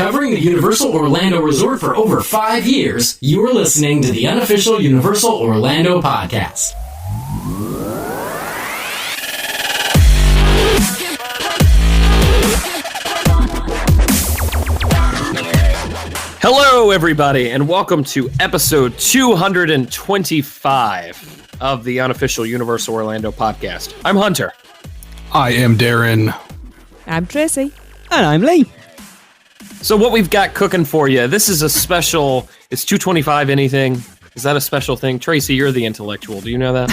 Covering the Universal Orlando Resort for over 5 years, you are listening to the Unofficial Universal Orlando Podcast. Hello, everybody, and welcome to episode 225 of the Unofficial Universal Orlando Podcast. I'm Hunter. I am Darren. I'm Tracy. And I'm Lee. So what we've got cooking for you, this is a special, it's 225 anything. Is that a special thing? Tracy, you're the intellectual. Do you know that?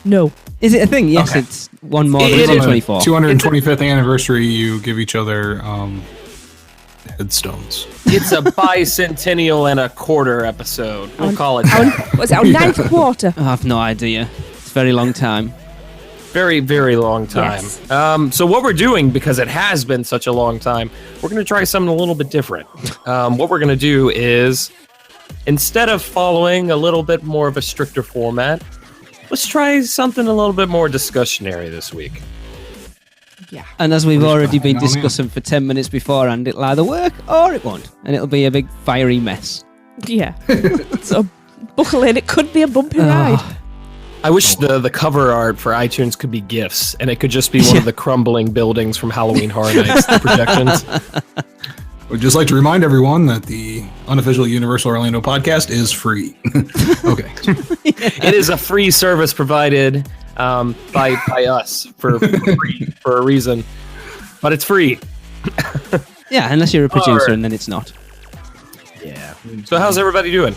No. Is it a thing? Yes, Okay. it's one more than It is. 124. 225th anniversary, you give each other headstones. It's a bicentennial and a quarter episode. We'll call it that. Was it our ninth quarter? I have no idea. It's a very long time. Very, very long time. Yes. So what we're doing, because it has been such a long time, we're going to try something a little bit different. What we're going to do is, instead of following a little bit more of a stricter format, let's try something a little bit more discussionary this week. Yeah. And as we've We're just already been hanging on, discussing for 10 minutes beforehand, it'll either work or it won't. And it'll be a big fiery mess. Yeah. So buckle in. It could be a bumpy ride. I wish the cover art for iTunes could be GIFs, and it could just be one of the crumbling buildings from Halloween Horror Nights, the projections. We'd just like to remind everyone that the Unofficial Universal Orlando Podcast is free. Okay. It is a free service provided by us for free for a reason, but it's free. Yeah, unless you're a producer Alright. and then it's not. Yeah. So how's everybody doing?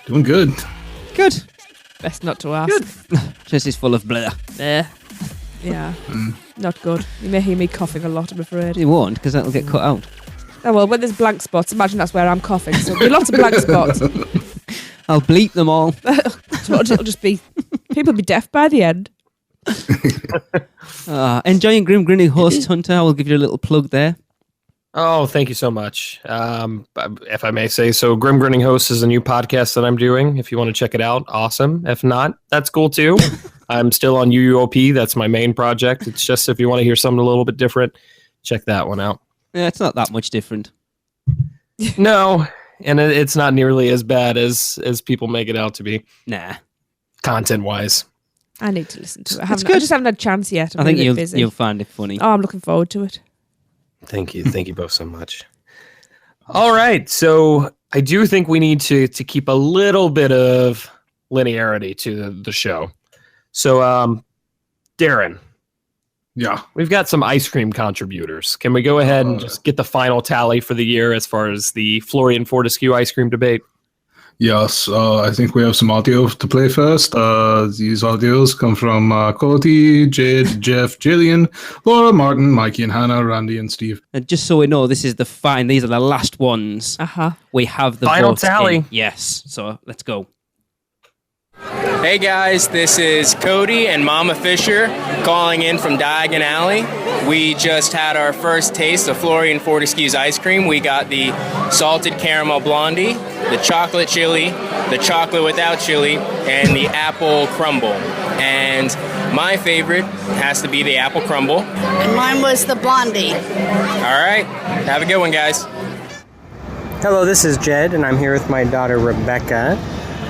Doing good. Good. Best not to ask. Just is full of blur. Yeah. Not good. You may hear me coughing a lot, I'm afraid. It won't, because that'll get cut out. Oh, well, when there's blank spots, imagine that's where I'm coughing. So there'll be lots of blank spots. I'll bleep them all. So it'll just be... People will be deaf by the end. Enjoying Grim Grinning Host Hunter. I will give you a little plug there. Oh, thank you so much. If I may say so, Grim Grinning Host is a new podcast that I'm doing. If you want to check it out, awesome. If not, that's cool too. I'm still on UUOP. That's my main project. It's just if you want to hear something a little bit different, check that one out. Yeah, it's not that much different. No, and it's not nearly as bad as people make it out to be, Nah. content-wise. I need to listen to it. I It's just haven't had a chance yet. I think really busy. you'll find it funny. Oh, I'm looking forward to it. Thank you. Thank you both so much. All right. So I do think we need to keep a little bit of linearity to the show. So, Darren, Yeah. we've got some ice cream contributors. Can we go ahead and just get the final tally for the year as far as the Florean Fortescue ice cream debate? Yes. I think we have some audio to play first. These audios come from Cody, Jade, Jeff, Jillian, Laura, Martin, Mikey, and Hannah, Randy, and Steve. And just so we know, these are the last ones. We have the Final votes tally. in. Yes. So let's go. Hey guys, this is Cody and Mama Fisher calling in from Diagon Alley. We just had our first taste of Florean Fortescue's ice cream. We got the salted caramel blondie, the chocolate chili, the chocolate without chili, and the apple crumble. And my favorite has to be the apple crumble. And mine was the blondie. All right, have a good one, guys. Hello, this is Jed, and I'm here with my daughter Rebecca.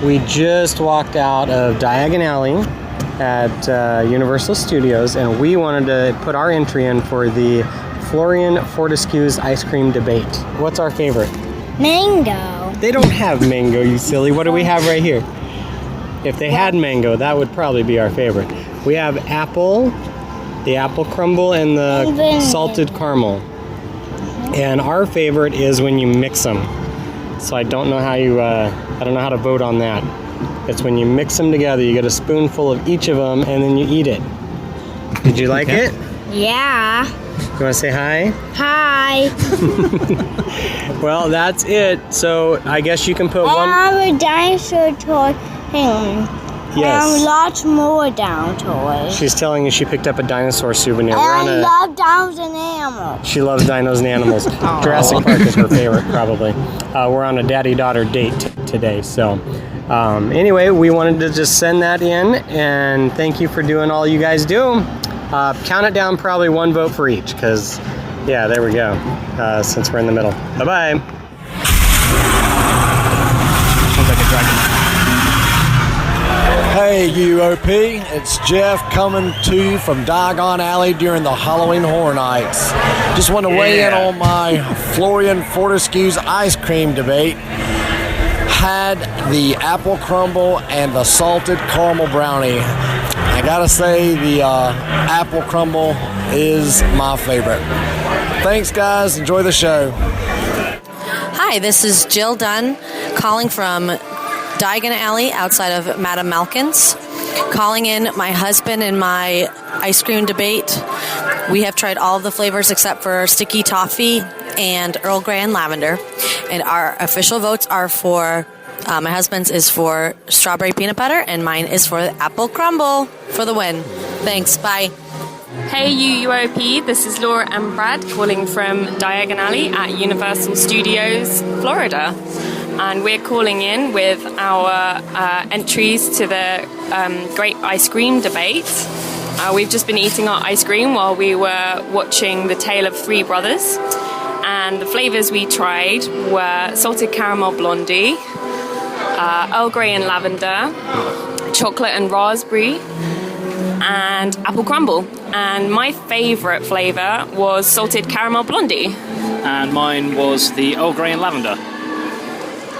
We just walked out of Diagon Alley at Universal Studios, and we wanted to put our entry in for the Florean Fortescue's ice cream debate. What's our favorite? Mango. They don't have mango, you silly. What do we have right here? If they had mango, that would probably be our favorite. We have apple, the apple crumble, and the salted caramel. And our favorite is when you mix them. So I don't know how to vote on that. It's when you mix them together, you get a spoonful of each of them, and then you eat it. Did you like it? Yeah. You want to say hi? Hi. Well, that's it. So I guess you can put one. I have a dinosaur toy thing. Yes. And lots more down toys. She's telling you she picked up a dinosaur souvenir. And I love dinos and animals. She loves dinos and animals. Jurassic Park is her favorite, probably. We're on a daddy-daughter date today. So anyway, we wanted to just send that in, and thank you for doing all you guys do. Count it down, probably one vote for each, because Yeah, there we go. Since we're in the middle. Bye-bye. Sounds like a dragon. Hey UOP, it's Jeff coming to you from Diagon Alley during the Halloween Horror Nights. Just want to weigh in on my Florean Fortescue's ice cream debate. Had the apple crumble and the salted caramel brownie. I gotta say the apple crumble is my favorite. Thanks guys, enjoy the show. Hi, this is Jill Dunn calling from Diagon Alley outside of Madame Malkin's. Calling in my husband and my ice cream debate. We have tried all of the flavors except for sticky toffee and Earl Grey and lavender. And our official votes are for, my husband's is for strawberry peanut butter and mine is for apple crumble for the win. Thanks, bye. Hey UUOP, this is Laura and Brad calling from Diagon Alley at Universal Studios, Florida. And we're calling in with our entries to the Great Ice Cream Debate. We've just been eating our ice cream while we were watching The Tale of Three Brothers. And the flavours we tried were salted caramel blondie, Earl Grey and lavender, chocolate and raspberry, and apple crumble. And my favourite flavour was salted caramel blondie. And mine was the Earl Grey and lavender.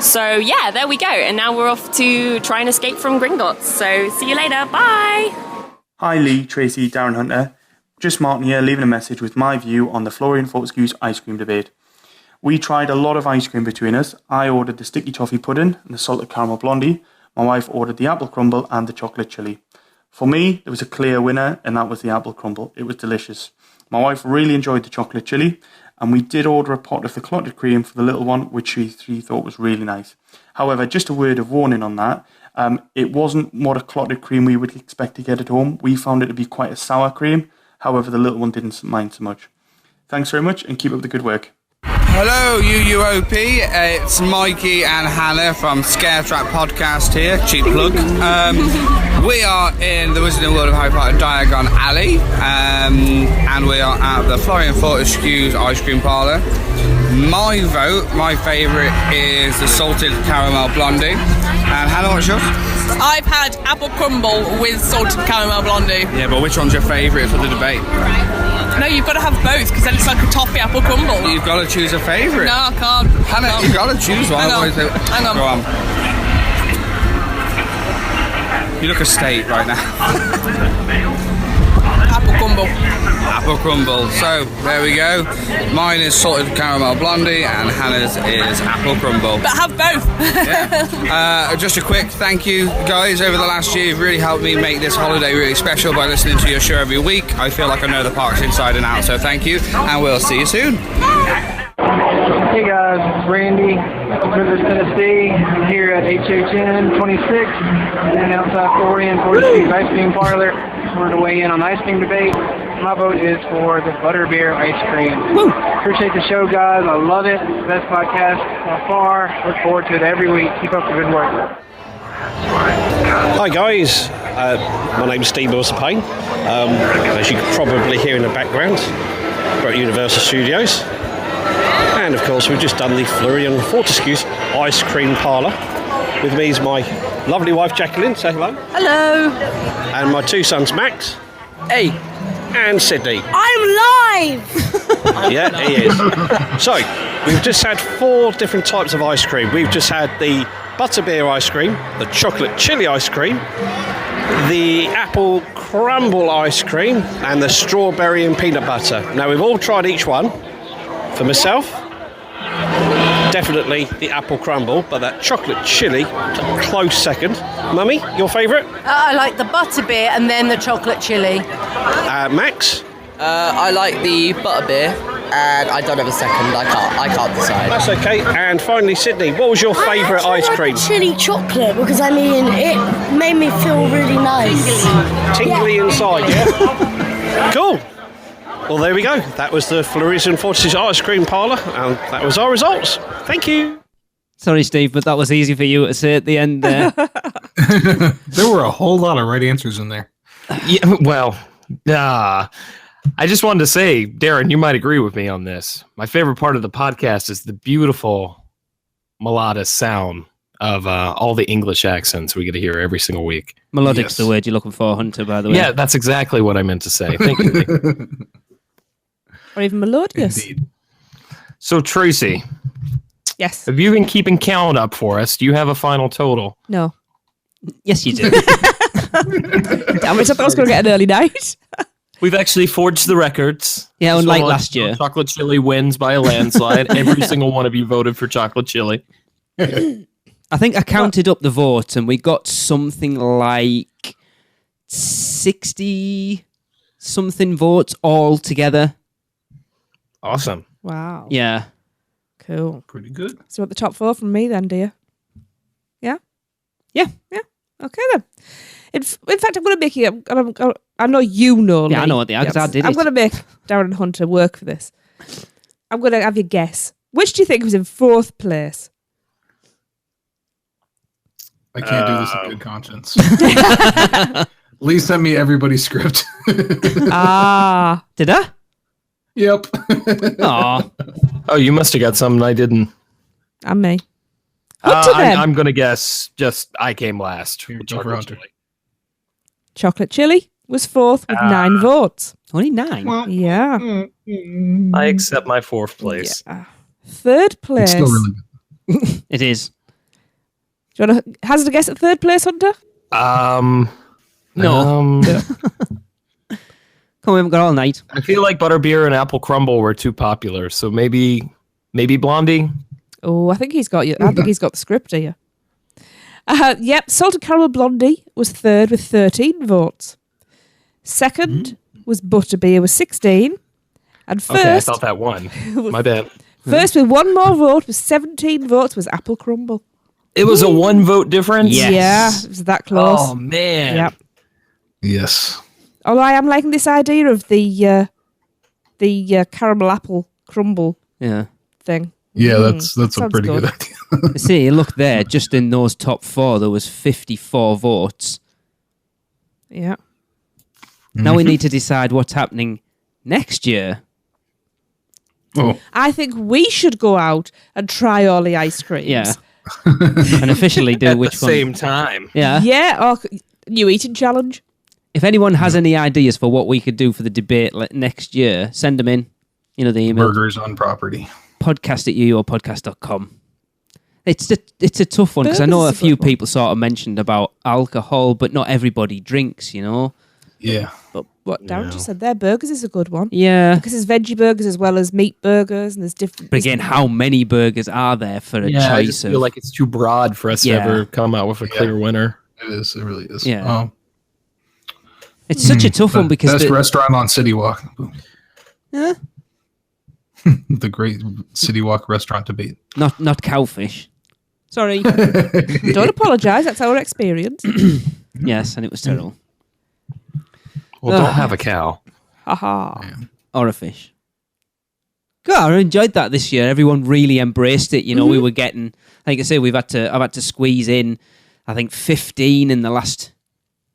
So yeah, there we go. And now we're off to try and escape from Gringotts. So see you later. Bye. Hi Lee, Tracy, Darren Hunter. Just Martin here, leaving a message with my view on the Florean Fortescue's ice cream debate. We tried a lot of ice cream between us. I ordered the sticky toffee pudding and the salted caramel blondie. My wife ordered the apple crumble and the chocolate chili. For me, there was a clear winner, and that was the apple crumble. It was delicious. My wife really enjoyed the chocolate chili, and we did order a pot of the clotted cream for the little one, which she thought was really nice. However, just a word of warning on that, it wasn't what a clotted cream we would expect to get at home. We found it to be quite a sour cream. However, the little one didn't mind so much. Thanks very much, and keep up the good work. Hello UUOP, it's Mikey and Hannah from Scare Trap Podcast here, cheap plug. We are in the Wizarding World of Harry Potter Diagon Alley, and we are at the Florean Fortescue's ice cream parlour. My vote, my favourite is the salted caramel blondie. And Hannah, what's yours? I've had apple crumble with salted caramel blondie. Yeah, but which one's your favourite for the debate? No, you've got to have both because then it's like a toffee apple crumble. You've got to choose a favourite. No, I can't. Hannah, you've got to choose one. Hang on. Go on. You look a state right now. Apple crumble. Apple crumble. So, there we go. Mine is salted caramel blondie and Hannah's is apple crumble. But have both. Yeah. Just a quick thank you, guys. Over the last year, you've really helped me make this holiday really special by listening to your show every week. I feel like I know the parks inside and out, so thank you, and we'll see you soon. Hey guys, it's Randy, Rivers, Tennessee. I'm here at HHN 26 and outside Florean Fortescue's ice cream parlor. We're to weigh in on the ice cream debate. My vote is for the butterbeer ice cream. Woo! Appreciate the show, guys. I love it. Best podcast by far. Look forward to it every week. Keep up the good work. Hi guys, my name's Steve Wilson-Payne. As you can probably hear in the background, we're at Universal Studios. And of course we've just done the Florean Fortescue's ice cream parlour. With me is my lovely wife Jacqueline, say hello. Hello. And my two sons Max. Hey. And Sydney. I'm live! Yeah, he is. So, we've just had 4 different types of ice cream. We've just had the butterbeer ice cream, the chocolate chili ice cream, the apple crumble ice cream, and the strawberry and peanut butter. Now, we've all tried each one. For myself, definitely the apple crumble, but that chocolate chili, close second. Mummy, your favourite? I like the butterbeer and then the chocolate chili. Max? I like the butterbeer, and I don't have a second. I can't decide. That's okay. And finally, Sydney, what was your favourite ice cream? Chili chocolate, because I mean, it made me feel really nice. Tingly inside, yeah? Cool. Well, there we go. That was the Florean Fortescue's ice cream parlour, and that was our results. Thank you. Sorry, Steve, but that was easy for you to say at the end there. There were a whole lot of right answers in there. Yeah, well, I just wanted to say, Darren, you might agree with me on this. My favorite part of the podcast is the beautiful melodic sound of all the English accents we get to hear every single week. Melodic's the word you're looking for, Hunter, by the way. Yeah, that's exactly what I meant to say. Thank you. Or even melodious. Indeed. So, Tracy. Yes. Have you been keeping count up for us? Do you have a final total? No. Yes, you do. Damn it, I thought I was going to get an early night. We've actually forged the records. Yeah, unlike last year. Chocolate chili wins by a landslide. Every single one of you voted for chocolate chili. I think I counted up the votes and we got something like 60-something votes all together. Awesome. Wow. Yeah. Cool. Pretty good. So at the top 4 from me then, dear. Yeah? Yeah. Yeah. Okay then. In fact, I'm going to make you... I know you know. Yeah, Lee. I know what they are because I did I'm it. going to make Darren and Hunter work for this. I'm going to have you guess. Which do you think was in 4th place? I can't do this in good conscience. Lee sent me everybody's script. Did I? Yep. Aw. Oh, you must have got something I didn't. And me. Hunter then. I'm going to guess just I came last. Chocolate chili was 4th with 9 votes. Only 9? Yeah. I accept my 4th place. Yeah. 3rd place. It's still really good. It is. Do you want to hazard a guess at 3rd place, Hunter? No. Come on, we haven't got all night. I feel like butterbeer and apple crumble were too popular, so maybe Blondie. Oh, I think he's got you. I think he's got the script here. Yep, salted caramel blondie was 3rd with 13 votes. 2nd was butterbeer with 16, and 1st. Okay, I thought that won. My bad. 1st with 1 more vote with 17 votes was apple crumble. It was a 1 vote difference. Yes. Yeah, it was that close. Oh man. Yep. Yes. Although I am liking this idea of the caramel apple crumble thing. Yeah, that's a sounds pretty good good. idea. See, look there, just in those top 4, there was 54 votes. Yeah. Now we need to decide what's happening next year. Oh. I think we should go out and try all the ice creams. Yeah. And officially do At which the one. same time. Yeah. Yeah, or new eating challenge. If anyone has any ideas for what we could do for the debate next year, send them in. You know, the email. Burgers on property. podcast@uopodcast.com. It's a tough one because I know a few people sort of mentioned about alcohol, but not everybody drinks, you know? Yeah. But what Darren just said there, burgers is a good one. Yeah. Because there's veggie burgers as well as meat burgers, and there's different... But again, how many burgers are there for a I choice just of... feel like it's too broad for us to ever come out with a clear winner. It is. It really is. Yeah. It's such a tough one because... Best restaurant on City Walk. Yeah. The great City Walk restaurant debate. Not Cowfish. Sorry. Don't apologise, that's our experience. Yes, and it was terrible. Well, don't have a cow. Haha. Or a fish. God, I enjoyed that this year. Everyone really embraced it. You know, we were getting, like I say, I've had to squeeze in, I think, 15 in the last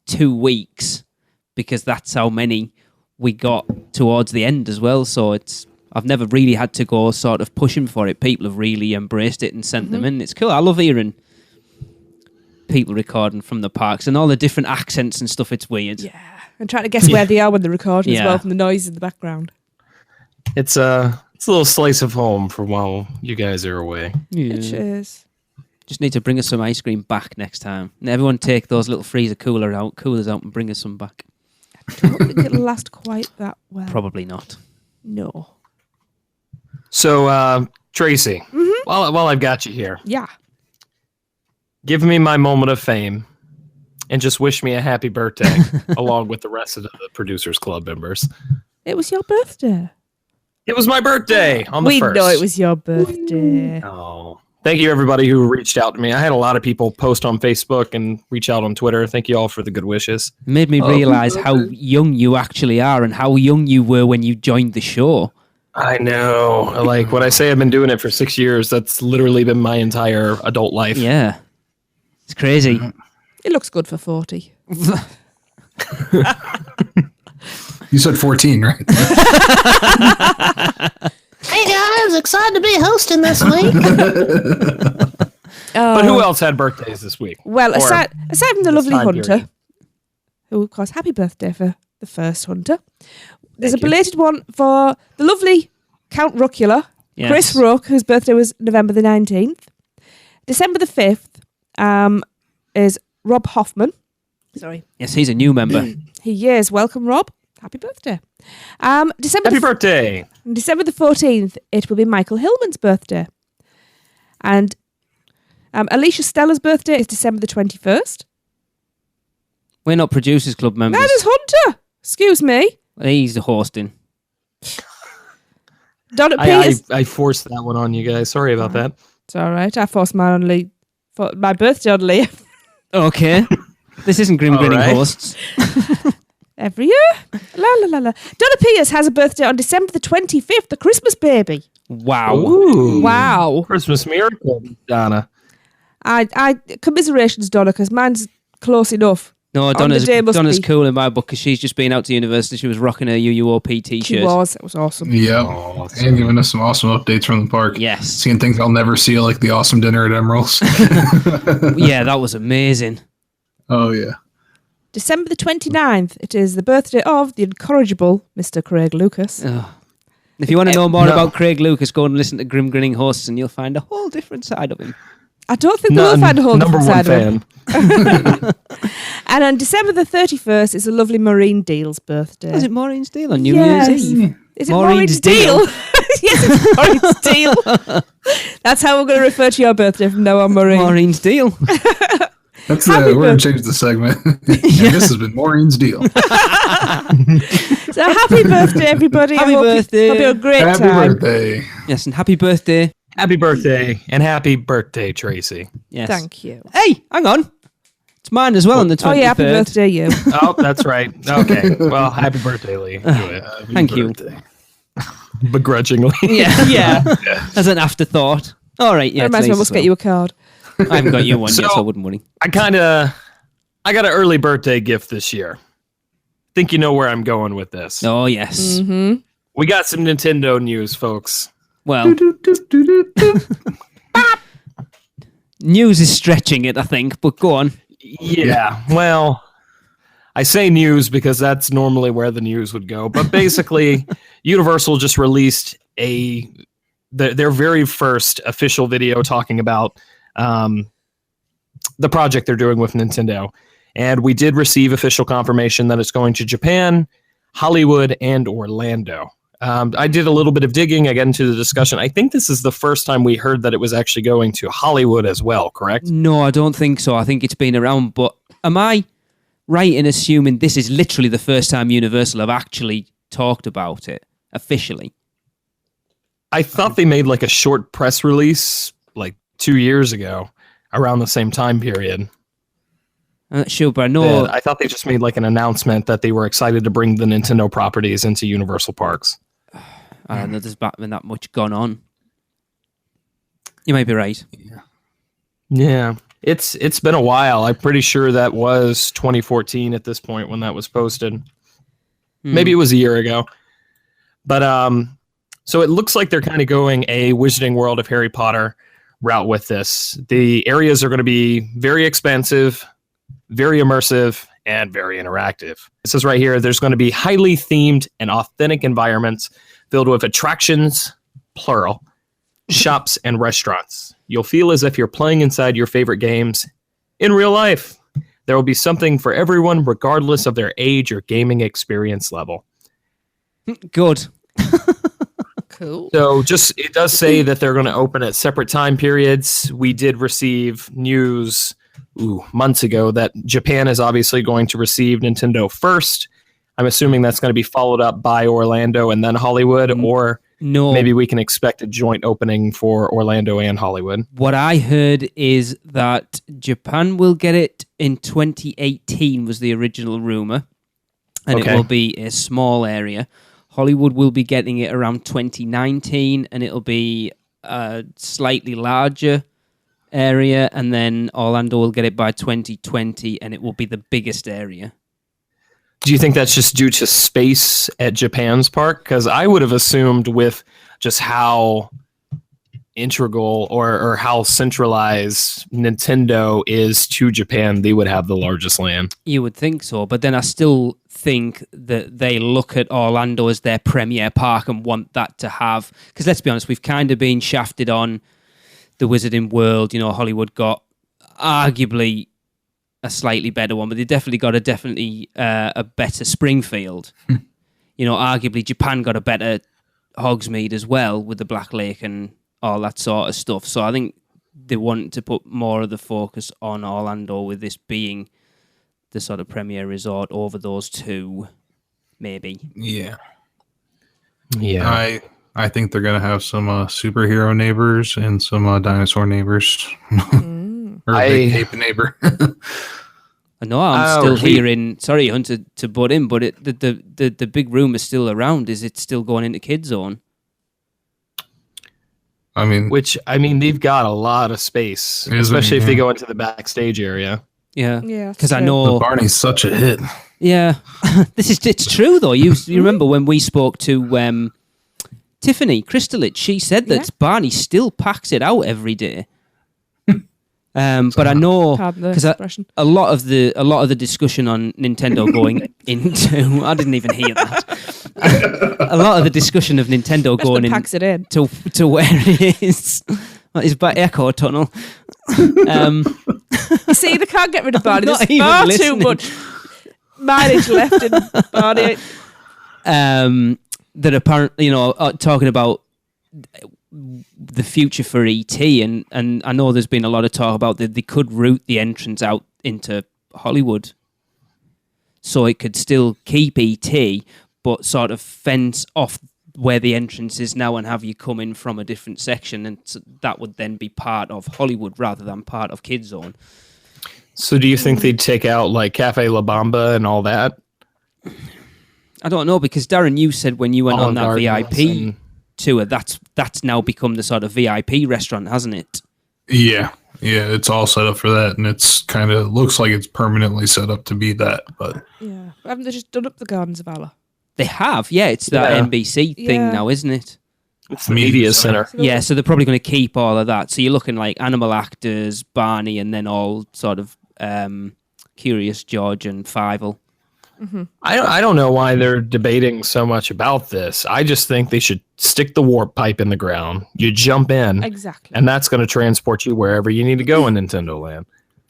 2 weeks because that's how many we got towards the end as well. So I've never really had to go sort of pushing for it. People have really embraced it and sent them in. It's cool. I love hearing people recording from the parks and all the different accents and stuff. It's weird. Yeah. And trying to guess where they are when they're recording as Yeah. well from the noise in the background. It's a little slice of home for while you guys are away. It is. Just need to bring us some ice cream back next time. And everyone take those little freezer coolers out and bring us some back. I don't think it'll last quite that well. Probably not. No. So, Tracy, while I've got you here, Yeah. give me my moment of fame and just wish me a happy birthday along with the rest of the Producers Club members. It was your birthday. It was my birthday on the 1st. We know it was your birthday. Oh, thank you everybody who reached out to me. I had a lot of people post on Facebook and reach out on Twitter. Thank you all for the good wishes. It made me realise how young you actually are and how young you were when you joined the show. I know. Like, when I say I've been doing it for 6 years, that's literally been my entire adult life. Yeah. It's crazy. It looks good for 40. You said 14, right? Hey guys, excited to be hosting this week. But who else had birthdays this week? Well, Or aside from the lovely time Hunter, period? who of course, happy birthday for the first Hunter. There's a belated one for the lovely Count Rucula, Yes. Chris Rook, whose birthday was November the 19th. December the 5th is Rob Hoffman. Sorry. Yes, he's a new member. He is. Welcome, Rob. Happy birthday. Happy birthday. December the 14th, it will be Michael Hillman's birthday. And Alicia Stella's birthday is December the 21st. We're not Producers Club members. That is Hunter. Excuse me. He's the hosting. Donna Peters. I forced that one on you guys. Sorry about that. It's all right. I forced mine on Lee. For my birthday on Lee. Okay. This isn't Grim Grinning Hosts. Every year. La la la la. Donna Peters has a birthday on December the 25th, the Christmas baby. Wow. Ooh. Wow. Christmas miracle, Donna. I commiserations, Donna, because mine's close enough. No, On Donna's the day must be. cool in my book because she's just been out to university. She was rocking her UUOP t-shirt. She was. It was awesome. Yeah, and giving us some awesome updates from the park. Yes. Seeing things I'll never see, like the awesome dinner at Emerald's. Yeah, that was amazing. Oh, yeah. December the 29th, it is the birthday of the incorrigible Mr. Craig Lucas. If you want to know more about Craig Lucas, go and listen to Grim Grinning Hosts and you'll find a whole different side of him. I don't think we'll find a whole number different one side of him. And on December the 31st is a lovely Maureen Deal's birthday. Is it Maureen's Deal on New Yes. Year's Eve? Is it Maureen's Deal? Yes, it's Maureen's Deal. That's how we're going to refer to your birthday from now on, Maureen. Maureen's Deal. That's we're going to change the segment. Yeah, this has been Maureen's deal. So happy birthday, everybody. Happy birthday. Hope you had a great Happy time. birthday. Yes, and happy birthday. Happy birthday. And happy birthday, Tracy. Yes. Thank you. Hey, hang on. It's mine as well on the 23rd. Oh, yeah, happy birthday, you. Oh, that's right. Okay. Well, happy birthday, Lee. Thank you. Begrudgingly. Yeah. As an afterthought. All right, yeah. I might as well must get you a card. I haven't got you one So- yet, so I wouldn't worry. I got an early birthday gift this year. Think you know where I'm going with this. Oh, yes. Mm-hmm. We got some Nintendo news, folks. Well, news is stretching it, I think, but go on. Yeah, well, I say news because that's normally where the news would go. But basically, Universal just released their very first official video talking about the project they're doing with Nintendo. And we did receive official confirmation that it's going to Japan, Hollywood, and Orlando. I did a little bit of digging. I got into the discussion. I think this is the first time we heard that it was actually going to Hollywood as well, correct? No, I don't think so. I think it's been around, but am I right in assuming this is literally the first time Universal have actually talked about it officially? I thought they made like a short press release like 2 years ago around the same time period. I'm not sure, but I know... I thought they just made like an announcement that they were excited to bring the Nintendo properties into Universal Parks. I don't know there's been that much gone on. You might be right. Yeah. It's been a while. I'm pretty sure that was 2014 at this point when that was posted. Maybe it was a year ago. But so it looks like they're kind of going a Wizarding World of Harry Potter route with this. The areas are going to be very expansive, very immersive, and very interactive. It says right here, there's going to be highly themed and authentic environments filled with attractions, plural, shops, and restaurants. You'll feel as if you're playing inside your favorite games in real life. There will be something for everyone, regardless of their age or gaming experience level. Good. Cool. So it does say that they're going to open at separate time periods. We did receive news months ago that Japan is obviously going to receive Nintendo first. I'm assuming that's going to be followed up by Orlando and then Hollywood, or no, maybe we can expect a joint opening for Orlando and Hollywood. What I heard is that Japan will get it in 2018 was the original rumor, and Okay. it will be a small area. Hollywood will be getting it around 2019, and it'll be a slightly larger area, and then Orlando will get it by 2020, and it will be the biggest area. Do you think that's just due to space at Japan's park? Because I would have assumed with just how integral or how centralized Nintendo is to Japan, they would have the largest land. You would think so, but then I still think that they look at Orlando as their premier park and want that to have... Because let's be honest, we've kind of been shafted on the Wizarding World. You know, Hollywood got arguably a slightly better one, but they definitely got a better Springfield. You know, arguably Japan got a better Hogsmeade as well with the Black Lake and all that sort of stuff. So I think they want to put more of the focus on Orlando, with this being the sort of premier resort over those two, maybe. Yeah. Yeah. I think they're gonna have some superhero neighbors and some dinosaur neighbors. Or a big ape neighbor. I know I'm still hearing. Sorry, Hunter, to butt in, but the big rumor is still around. Is it still going into Kid Zone? I mean, they've got a lot of space, especially if they go into the backstage area. Yeah, yeah. Because I know the Barney's such a hit. Yeah, it's true though. You remember when we spoke to Tiffany Kristalich? She said that Barney still packs it out every day. But I know because a lot of the discussion on Nintendo going into I didn't even hear that. A lot of the discussion of Nintendo going in to where it is. It's by echo tunnel. You see, they can't get rid of Barney. There's far too much mileage left in Barney. That apparently, you know, talking about the future for ET, and I know there's been a lot of talk about that they could route the entrance out into Hollywood, so it could still keep ET, but sort of fence off where the entrance is now and have you come in from a different section, and that would then be part of Hollywood rather than part of Kid Zone. So do you think they'd take out like Cafe La Bamba and all that? I don't know, because Darren, you said when you went on that VIP tour, that's now become the sort of VIP restaurant, hasn't it? Yeah, it's all set up for that, and it's kind of looks like it's permanently set up to be that. But yeah, haven't they just done up the Gardens of Valor? They have, yeah. It's that NBC thing now, isn't it? It's the media center. Yeah, so they're probably going to keep all of that. So you're looking like Animal Actors, Barney, and then all sort of Curious George and Fievel. Mm-hmm. I don't know why they're debating so much about this. I just think they should stick the warp pipe in the ground. You jump in. Exactly. And that's going to transport you wherever you need to go in Nintendo Land.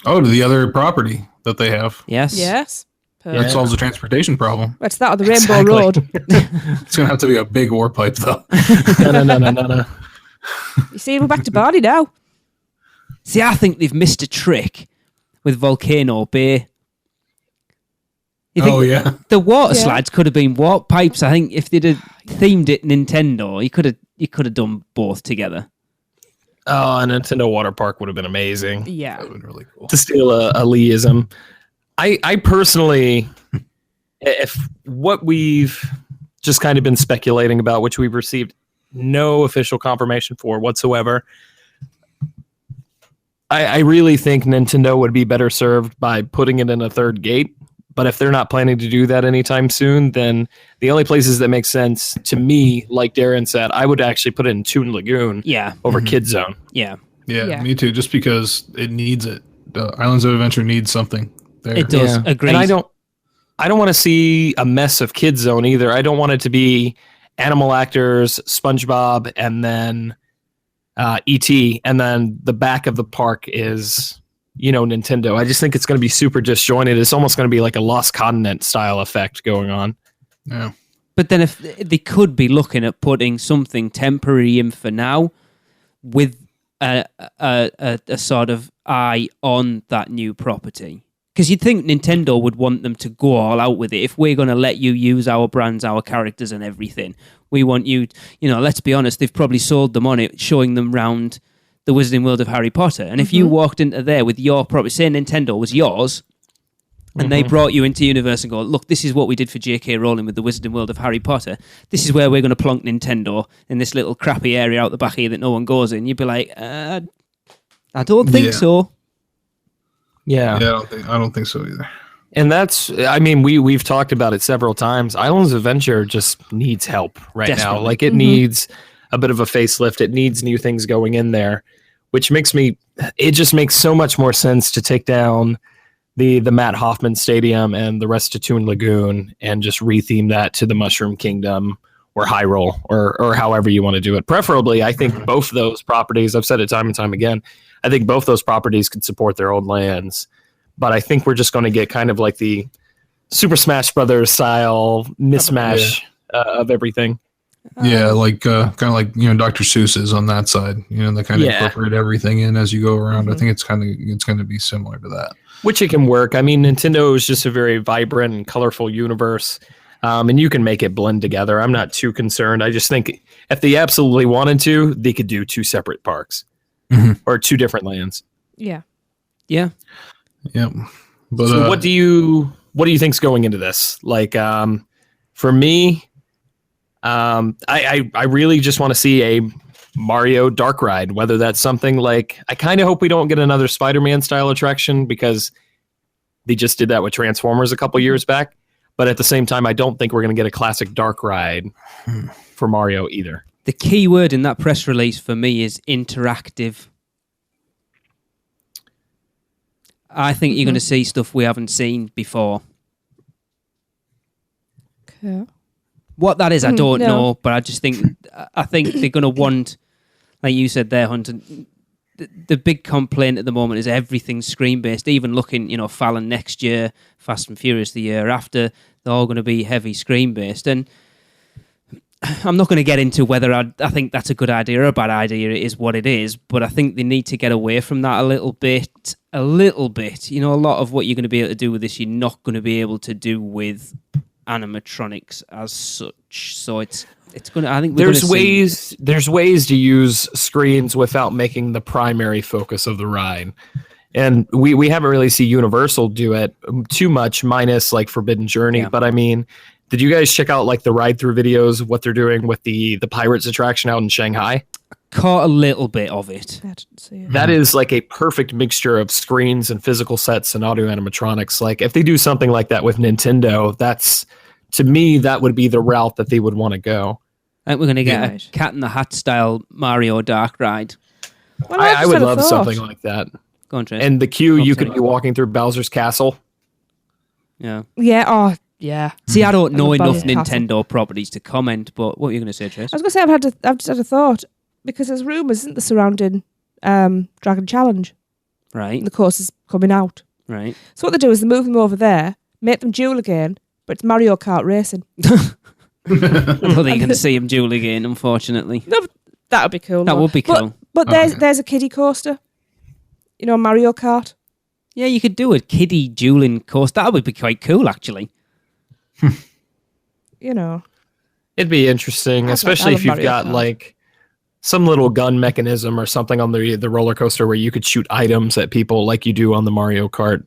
Oh, to the other property that they have. Yes. That solves the transportation problem. That's that on the Rainbow Road. It's going to have to be a big warp pipe, though. No. You see, we're back to Barney now. See, I think they've missed a trick with Volcano Bay. The water slides could have been warp pipes. I think if they'd have themed it Nintendo, you could have done both together. Oh, a Nintendo water park would have been amazing. Yeah, that would have been really cool. To steal a Leeism. I personally, if what we've just kind of been speculating about, which we've received no official confirmation for whatsoever, I really think Nintendo would be better served by putting it in a third gate. But if they're not planning to do that anytime soon, then the only places that make sense to me, like Darren said, I would actually put it in Toon Lagoon over Kid Zone. Yeah, me too, just because it needs it. The Islands of Adventure needs something there. It does, agreed. And I don't want to see a mess of Kid Zone either. I don't want it to be Animal Actors, SpongeBob, and then E.T., and then the back of the park is, Nintendo. I just think it's going to be super disjointed. It's almost going to be like a Lost Continent style effect going on. Yeah. But then if they could be looking at putting something temporary in for now with a sort of eye on that new property. Because you'd think Nintendo would want them to go all out with it. If we're going to let you use our brands, our characters and everything, we want you, let's be honest, they've probably sold them on it, showing them round the Wizarding World of Harry Potter. And if you walked into there with your property, say Nintendo was yours, and they brought you into Universe and go, look, this is what we did for J.K. Rowling with the Wizarding World of Harry Potter. This is where we're going to plonk Nintendo in this little crappy area out the back here that no one goes in. You'd be like, I don't think so. Yeah. I don't think so either. And that's, I mean, we've talked about it several times. Islands of Adventure just needs help right now. Like it needs a bit of a facelift. It needs new things going in there, which it just makes so much more sense to take down the Matt Hoffman Stadium and the Restitution Lagoon and just retheme that to the Mushroom Kingdom or Hyrule or however you want to do it. Preferably, I think both of those properties, I've said it time and time again, I think both those properties could support their own lands. But I think we're just going to get kind of like the Super Smash Brothers style mismatch of everything. Yeah, like kind of like Dr. Seuss is on that side. They kind of incorporate everything in as you go around. I think it's going to be similar to that. Which it can work. I mean, Nintendo is just a very vibrant and colorful universe, and you can make it blend together. I'm not too concerned. I just think if they absolutely wanted to, they could do 2 separate parks or 2 different lands. Yeah. Yeah. Yep. But so what do you think's going into this? Like, for me, I really just want to see a Mario dark ride, whether that's something like, I kind of hope we don't get another Spider-Man style attraction because they just did that with Transformers a couple years back. But at the same time, I don't think we're going to get a classic dark ride for Mario either. The key word in that press release for me is interactive. I think you're going to see stuff we haven't seen before. Okay. What that is, I don't know, but I think they're going to want, like you said there, Hunter, the big complaint at the moment is everything's screen-based, even looking, Fallon next year, Fast and Furious the year after, they're all going to be heavy screen-based. And I'm not going to get into whether I think that's a good idea or a bad idea. It is what it is, but I think they need to get away from that a little bit. A lot of what you're going to be able to do with this, you're not going to be able to do with animatronics as such. So it's going to, I think there's ways to use screens without making the primary focus of the ride. And we haven't really seen Universal do it too much, minus like Forbidden Journey. Yeah. But I mean, did you guys check out like the ride through videos, what they're doing with the Pirates attraction out in Shanghai? Caught a little bit of it. That is like a perfect mixture of screens and physical sets and audio animatronics. Like if they do something like that with Nintendo, to me, that would be the route that they would want to go. I think we're going to get a Cat in the Hat style Mario Dark ride. Well, I would love something like that. Go on, Trace. And the queue, you could be walking through Bowser's Castle. Yeah. Yeah. Oh, yeah. See, I don't know enough Nintendo properties to comment, but what were you going to say, Trace? I was going to say I've just had a thought, because there's rumours, isn't there, surrounding Dragon Challenge. Right. And the course is coming out. Right. So what they do is they move them over there, make them duel again, but it's Mario Kart racing. I don't think you're going to see him duel again, unfortunately. No, but that would be cool. That would be cool. But there's a kiddie coaster. Mario Kart. Yeah, you could do a kiddie dueling course. That would be quite cool, actually. It'd be interesting, especially if you've got like some little gun mechanism or something on the roller coaster where you could shoot items at people like you do on the Mario Kart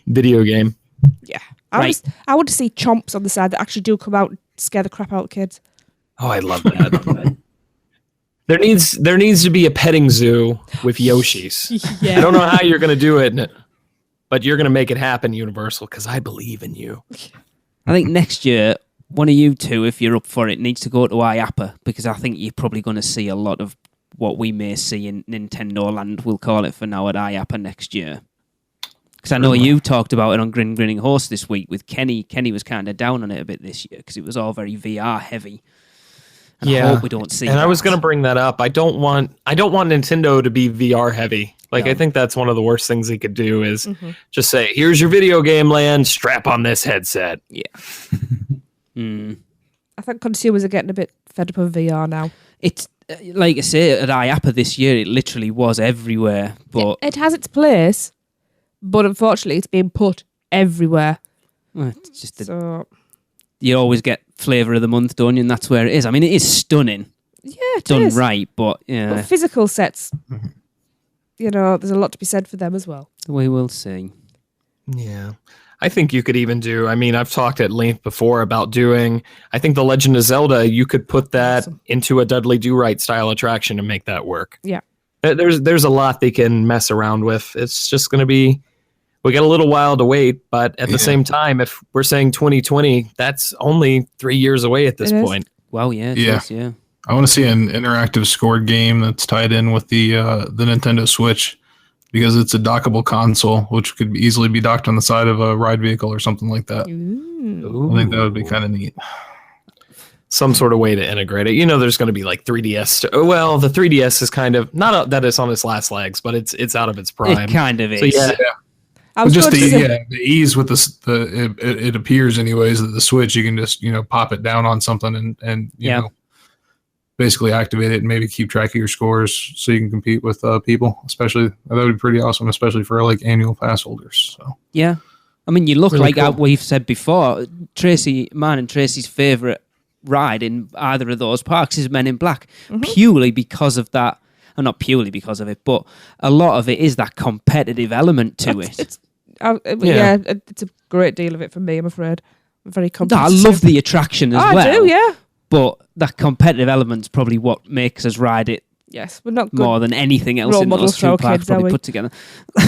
video game. Yeah. I want to see chomps on the side that actually do come out and scare the crap out of kids. Oh, I love that. There needs to be a petting zoo with Yoshis. Yeah. I don't know how you're going to do it, but you're going to make it happen, Universal, because I believe in you. I think next year, one of you two, if you're up for it, needs to go to IAPA, because I think you're probably going to see a lot of what we may see in Nintendo Land, we'll call it for now, at IAPA next year. Because I know you talked about it on Grinning Horse this week with Kenny. Kenny was kind of down on it a bit this year because it was all very VR heavy. And I hope we don't see and that. I was going to bring that up. I don't want Nintendo to be VR heavy. I think that's one of the worst things they could do is just say, here's your video game land, strap on this headset. Yeah. I think consumers are getting a bit fed up of VR now. It's, like I say, at IAPA this year, it literally was everywhere. But it has its place, but unfortunately it's being put everywhere. Well, it's just you always get flavour of the month, don't you? And that's where it is. I mean, it is stunning. Yeah, it done is. right, but yeah. But physical sets, there's a lot to be said for them as well. We will see. Yeah. I think you could even do, I've talked at length before about doing, I think The Legend of Zelda, you could put that into a Dudley Do-Right style attraction and make that work. Yeah. There's a lot they can mess around with. It's just going to be, we got a little while to wait, but at the same time, if we're saying 2020, that's only 3 years away at this point. Wow, yeah. Yeah. I want to see an interactive scored game that's tied in with the Nintendo Switch, because it's a dockable console, which could easily be docked on the side of a ride vehicle or something like that. Ooh. I think that would be kind of neat. Some sort of way to integrate it. You know, there's going to be like 3DS. Well, the 3DS is kind of not that it's on its last legs, but it's out of its prime. It kind of is. So, yeah. Just the ease with it appears anyways that the Switch, you can just pop it down on something and you know basically activate it and maybe keep track of your scores so you can compete with people. Especially that would be pretty awesome, especially for like annual pass holders. So yeah, I mean, you look really like cool. we've said before. Mine and Tracy's favorite ride in either of those parks is Men in Black, purely because of that. And not purely because of it, but a lot of it is that competitive element to it. It's a great deal of it for me, I'm afraid. I'm very competitive. I love the attraction as well. I do, yeah. But that competitive element's probably what makes us ride it. Yes, we're not good more than anything else role in models those for our two parks kids, probably are we? put together.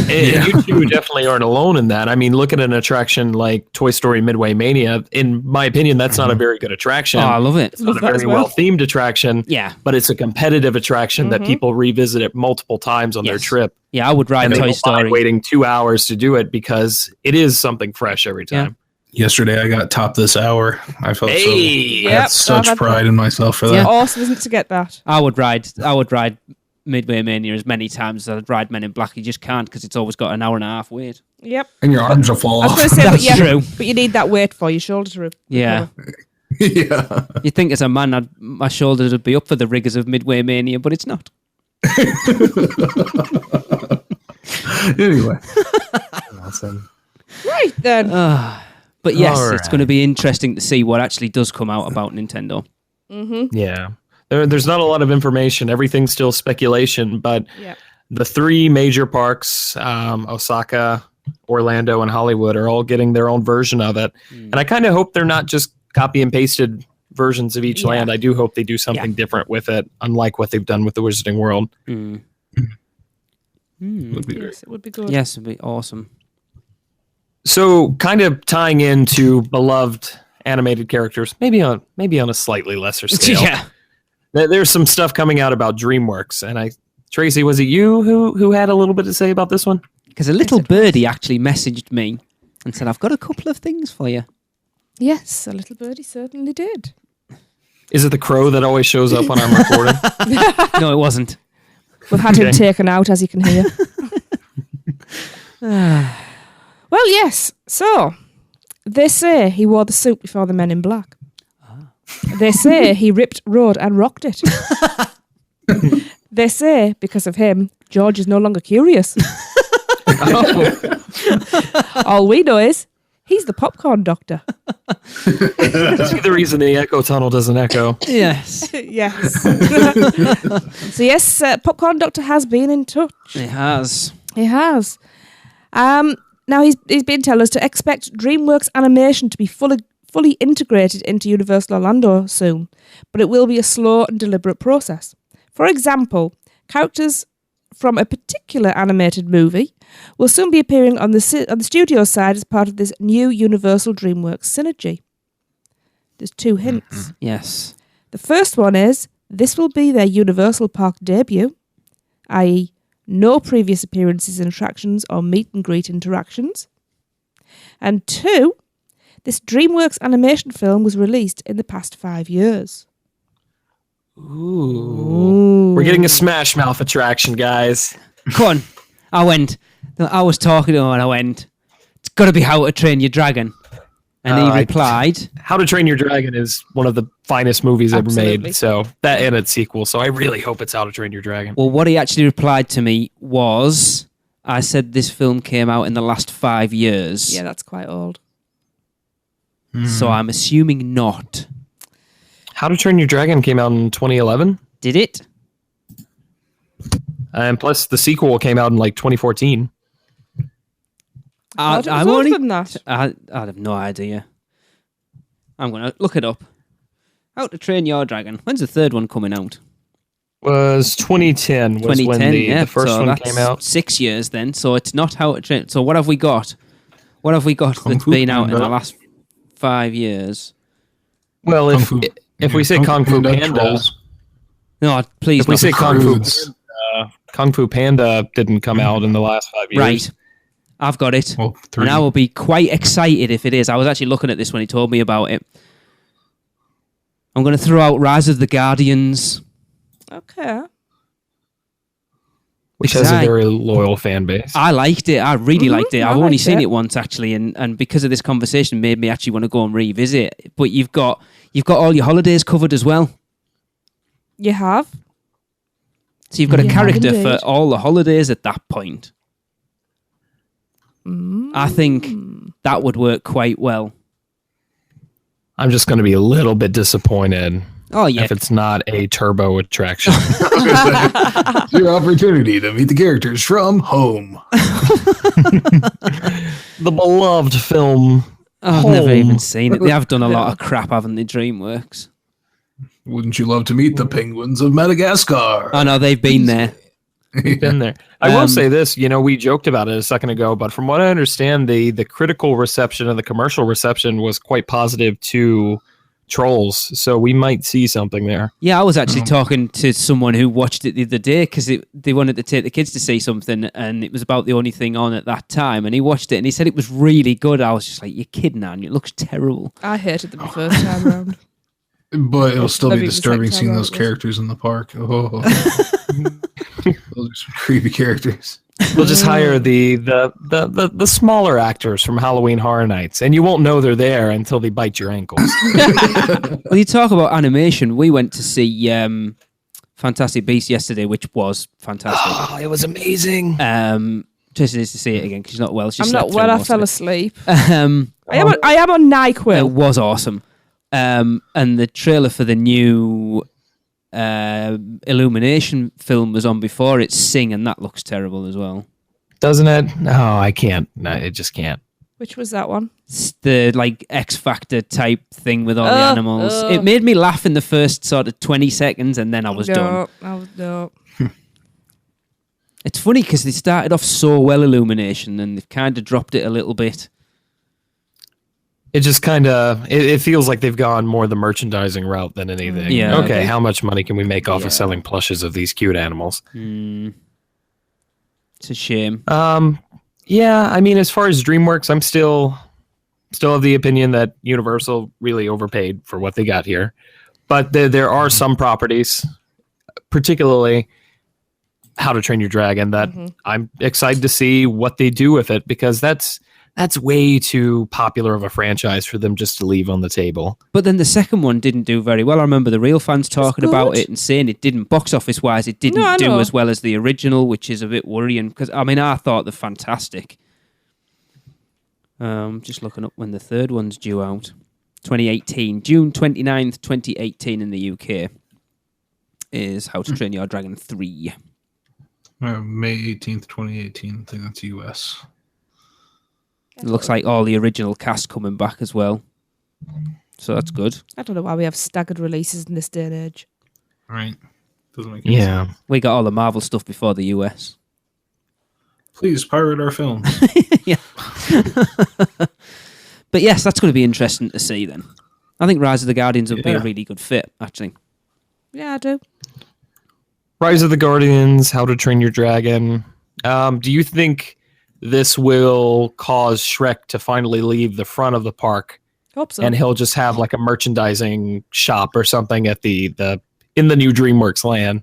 You two definitely aren't alone in that. I mean, look at an attraction like Toy Story Midway Mania. In my opinion, that's not a very good attraction. Oh, I love it. It's not a very well-themed attraction. Yeah. But it's a competitive attraction that people revisit it multiple times on their trip. Yeah, I would ride And they Toy don't mind Story. waiting 2 hours to do it because it is something fresh every time. yesterday I got top this hour. I felt I Yep, had such pride in myself for that. Yeah, awesome, isn't it, to get that? I would ride Midway Mania as many times as I'd ride Men in Black. You just can't because it's always got an hour and a half wait. Yep. And your arms will fall I was off. going to say, That's true. But you need that weight for your shoulder to recover. Yeah. Yeah. You'd think as a man, my shoulders would be up for the rigours of Midway Mania, but it's not. Anyway. Awesome. Right then. But yes, All it's going to be interesting to see what actually does come out about Nintendo. Mm-hmm. Yeah. There's not a lot of information. Everything's still speculation, but Yep. the three major parks, Osaka, Orlando, and Hollywood, are all getting their own version of it. And I kind of hope they're not just copy and pasted versions of each land. I do hope they do something different with it, unlike what they've done with the Wizarding World. Mm. Would be great. Yes, it would be good. Yes, it'd be awesome. So, kind of tying into beloved animated characters, maybe on a slightly lesser scale. Yeah. There's some stuff coming out about DreamWorks, and Tracy, was it you who had a little bit to say about this one? Because a little birdie actually messaged me and said, "I've got a couple of things for you." Yes, a little birdie certainly did. Is it the crow that always shows up when I'm recording? No, it wasn't. We've had him taken out, as you can hear. Well, yes. So, they say he wore the suit before the Men in Black. They say he ripped, rode and rocked it. They say, because of him, George is no longer curious. All we know is he's the popcorn doctor. That's the reason the echo tunnel doesn't echo. Yes. Yes. So yes, popcorn doctor has been in touch. He has. He has. Now he's been telling us to expect DreamWorks animation to be fully integrated into Universal Orlando soon, but it will be a slow and deliberate process. For example, characters from a particular animated movie will soon be appearing on the studio side as part of this new Universal DreamWorks synergy. There's two hints. Yes. The first one is this will be their Universal Park debut, i.e. no previous appearances in attractions or meet and greet interactions. And two, this DreamWorks animation film was released in the past 5 years. Ooh. We're getting a Smash Mouth attraction, guys. Come on. I was talking to him and I went, "It's got to be How to Train Your Dragon." And he replied, How to Train Your Dragon is one of the finest movies ever made. So that and its sequel. So I really hope it's How to Train Your Dragon. well, what he actually replied to me was, I said this film came out in the last 5 years. Yeah, that's quite old. So I'm assuming not. How to Train Your Dragon came out in 2011. Did it? And plus the sequel came out in like 2014. I thought it was older than that. I have no idea. I'm going to look it up. How to Train Your Dragon. When's the third one coming out? Was 2010 was when the first one came out. 6 years then, so it's not How to Train. So what have we got? What have we got that's been out in the last 5 years? Well, if we say Kung Fu Panda, no, please. If we say Kung Fu Panda didn't come out in the last 5 years, right? I've got it, and I will be quite excited if it is. I was actually looking at this when he told me about it. I'm going to throw out Rise of the Guardians. Okay. Which has a very loyal fan base. I liked it. I really liked it. I've only liked seen it. it once actually, and because of this conversation, made me actually want to go and revisit it. But you've got all your holidays covered as well. You have. So you've got a You character have for indeed. all the holidays at that point. I think that would work quite well. I'm just going to be a little bit disappointed. Oh yeah, if it's not a turbo attraction. It's your opportunity to meet the characters from home. The beloved film. I've never even seen it. They have done a lot of crap, haven't they, DreamWorks? Wouldn't you love to meet the penguins of Madagascar? Oh no, they've been there. We've been there. I will say this, we joked about it a second ago, but from what I understand, the critical reception and the commercial reception was quite positive to Trolls, so we might see something there. Yeah, I was actually talking to someone who watched it the other day because they wanted to take the kids to see something, and it was about the only thing on at that time, and he watched it and he said it was really good. I was just like, you're kidding, man, it looks terrible. I hated them the first time around. But it'll still be Maybe the disturbing second seeing time those around was- characters in the park. Oh. Those are some creepy characters. We'll just hire the smaller actors from Halloween Horror Nights, and you won't know they're there until they bite your ankles. Well, you talk about animation. We went to see Fantastic Beasts yesterday, which was fantastic. Oh, it was amazing. Tracy needs to see it again because she's not well. I'm not well. I fell asleep. I am on NyQuil. It was awesome. And the trailer for the new Illumination film was on before it. Sing, and that looks terrible as well. Doesn't it? No, I can't. No, it just can't. Which was that one? It's the X Factor type thing with all the animals. It made me laugh in the first sort of 20 seconds, and then I was done. No. It's funny because they started off so well, Illumination, and they've kind of dropped it a little bit. It just kind of, it feels like they've gone more the merchandising route than anything. Yeah. Okay, how much money can we make off of selling plushes of these cute animals? It's a shame. Yeah, I mean, as far as DreamWorks, I'm still of the opinion that Universal really overpaid for what they got here. But there are some properties, particularly How to Train Your Dragon, that I'm excited to see what they do with it, because that's way too popular of a franchise for them just to leave on the table. But then the second one didn't do very well. I remember the real fans talking about it and saying it didn't, box office wise, it didn't do as well as the original, which is a bit worrying because, I mean, I thought they're fantastic. Just looking up when the third one's due out. 2018, June 29th, 2018 in the UK is How to Train Your Dragon 3. May 18th, 2018. I think that's US. It looks like all the original cast coming back as well. So that's good. I don't know why we have staggered releases in this day and age. Right. Doesn't make any sense. We got all the Marvel stuff before the US. Please pirate our films. Yeah. But yes, that's going to be interesting to see then. I think Rise of the Guardians would be a really good fit, actually. Yeah, I do. Rise of the Guardians, How to Train Your Dragon. Do you think this will cause Shrek to finally leave the front of the park? Hope so. And he'll just have like a merchandising shop or something at in the new DreamWorks land.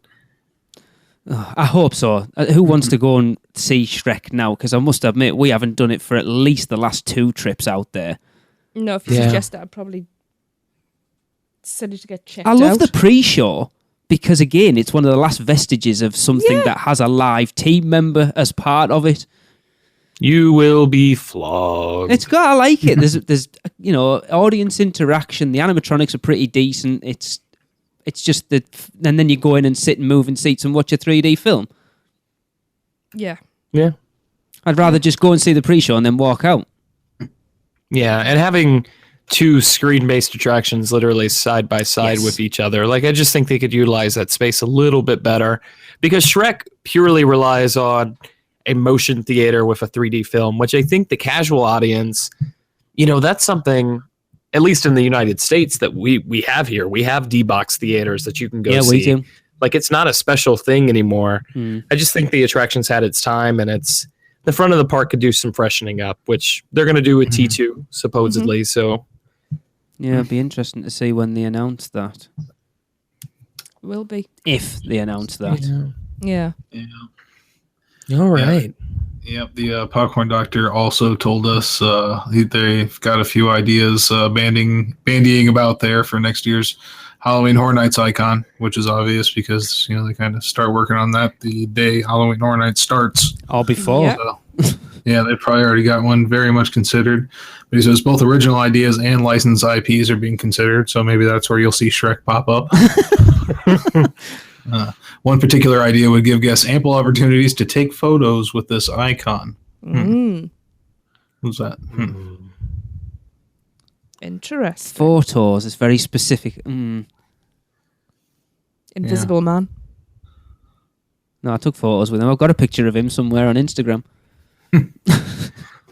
I hope so. Who wants to go and see Shrek now? Because I must admit, we haven't done it for at least the last 2 trips out there. No, if you suggest that, I'd probably send you to get checked I out. love the pre-show because, again, it's one of the last vestiges of something that has a live team member as part of it. You will be flogged. It's got. I like it. There's audience interaction. The animatronics are pretty decent. It's just that, and then you go in and sit and move in seats and watch a 3D film. Yeah. Yeah. I'd rather just go and see the pre-show and then walk out. Yeah, and having two screen-based attractions literally side by side with each other. Like, I just think they could utilize that space a little bit better, because Shrek purely relies on a motion theater with a 3D film, which I think the casual audience, that's something, at least in the United States, that we have here. We have D-box theaters that you can go see. We do. Like, it's not a special thing anymore. I just think the attractions had its time, and the front of the park could do some freshening up, which they're going to do with T2, supposedly. So, yeah, it'll be interesting to see when they announce that. Will be. If they announce that. Yeah. All right. Yep. The Popcorn Doctor also told us they've got a few ideas bandying about there for next year's Halloween Horror Nights icon, which is obvious because they kind of start working on that the day Halloween Horror Nights starts. All before. So, yeah, they probably already got one very much considered. But he says both original ideas and licensed IPs are being considered, so maybe that's where you'll see Shrek pop up. One particular idea would give guests ample opportunities to take photos with this icon. What's that? Interesting. Photos is very specific. Invisible Man. No, I took photos with him. I've got a picture of him somewhere on Instagram.